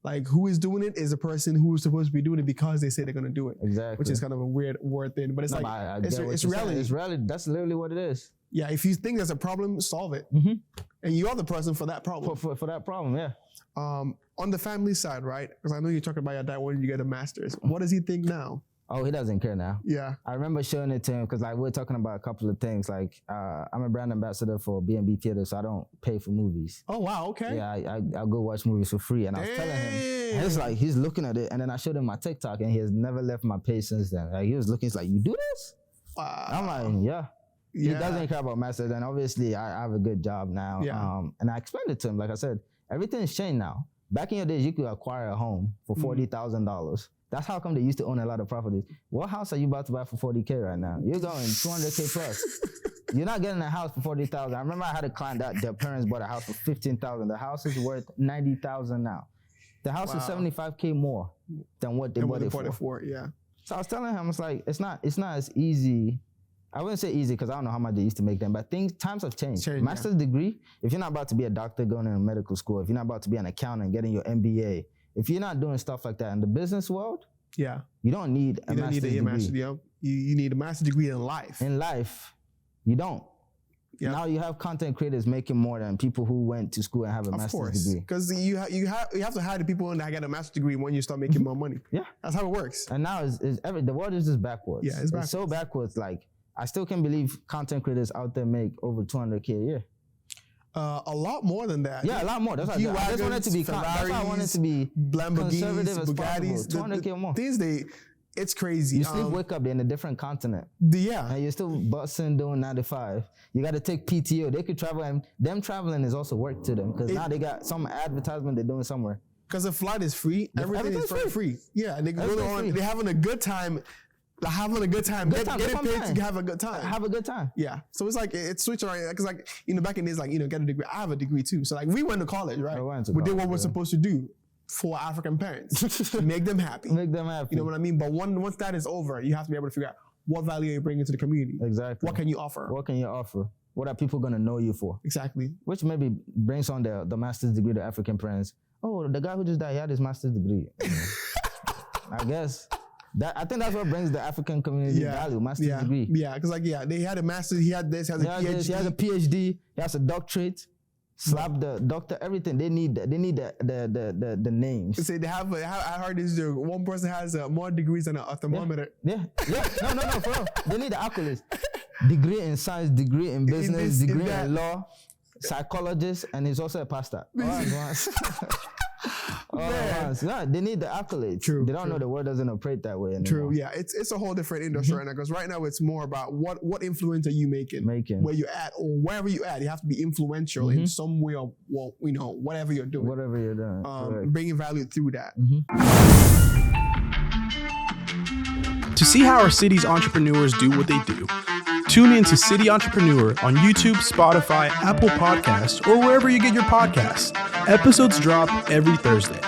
Like who is doing it is a person who is supposed to be doing it because they say they're gonna do it. Exactly. Which is kind of a weird word thing, but it's it's reality. It's reality. That's literally what it is. Yeah. If you think there's a problem, solve it. And you're the person for that problem. For that problem, yeah. On the family side, right? Because I know you're talking about your dad wanting you to get a master's. What does he think now? Oh, he doesn't care now. Yeah. I remember showing it to him because like we're talking about a couple of things. Like I'm a brand ambassador for B&B Theater, so I don't pay for movies. Oh, wow. Okay. Yeah, I go watch movies for free. And I was telling him, and it's like, he's looking at it. And then I showed him my TikTok and he has never left my page since then. Like he was looking, he's like, you do this? Wow. I'm like, yeah. He doesn't care about masters. And obviously I have a good job now. Yeah. And I explained it to him. Like I said, everything's changed now. Back in your days, you could acquire a home for $40,000. That's how come they used to own a lot of properties. What house are you about to buy for 40K right now? You're going 200K plus. You're not getting a house for 40,000. I remember I had a client that their parents bought a house for 15,000. The house is worth 90,000 now. The house is 75K more than what they bought it for. Yeah. So I was telling him, it's like, it's not as easy. I wouldn't say easy because I don't know how much they used to make them, but times have changed. Master's degree, if you're not about to be a doctor going into medical school, if you're not about to be an accountant getting your MBA, if you're not doing stuff like that in the business world, you don't need a master's degree. You need a master's degree in life. In life, you don't. Yep. Now you have content creators making more than people who went to school and have a master's degree. Because you have to hire the people that get a master's degree when you start making more money. Yeah. That's how it works. And now the world is just backwards. Yeah, it's backwards. It's so backwards. Like, I still can't believe content creators out there make over 200K a year. A lot more than that. Yeah, a lot more. That's why I just wanted to be conservative as Bugattis, possible. 200K or more. It's crazy. You sleep, wake up, they're in a different continent. Yeah. And you're still busting, doing 9 to 5. You got to take PTO. They could travel, and them traveling is also work to them because now they got some advertisement they're doing somewhere. Because the flight is free. Everything is free. Yeah, and they're having a good time. Get paid to have a good time. Have a good time. Yeah. So it's like, it's switched around. Because like, back in the days, like, get a degree. I have a degree too. So like, we went to college, right? We did what we're supposed to do for African parents. Make them happy. Make them happy. You know what I mean? But once that is over, you have to be able to figure out what value are you bringing to the community. Exactly. What can you offer? What are people going to know you for? Exactly. Which maybe brings on the master's degree to African parents. Oh, the guy who just died, he had his master's degree. I guess. I think that's what brings the African community value, master's degree. Yeah, because they had a master's, he had this, he has a PhD. He has a PhD, he has a doctorate, slap the doctor, everything. They need the names. Say I heard this, one person has more degrees than a thermometer. No, for real. They need the accolades. Degree in science, degree in business, degree in law, psychologist, and he's also a pastor. They need the accolades. True. They don't know the world doesn't operate that way anymore. True. Yeah, it's a whole different industry right now, because right now it's more about what influence are you making where you're at, or wherever you're at. You have to be influential in some way, or whatever you're doing. Whatever you're doing, bringing value through that. To see how our city's entrepreneurs do what they do, tune in to City Entrepreneur on YouTube, Spotify, Apple Podcasts, or wherever you get your podcasts. Episodes drop every Thursday.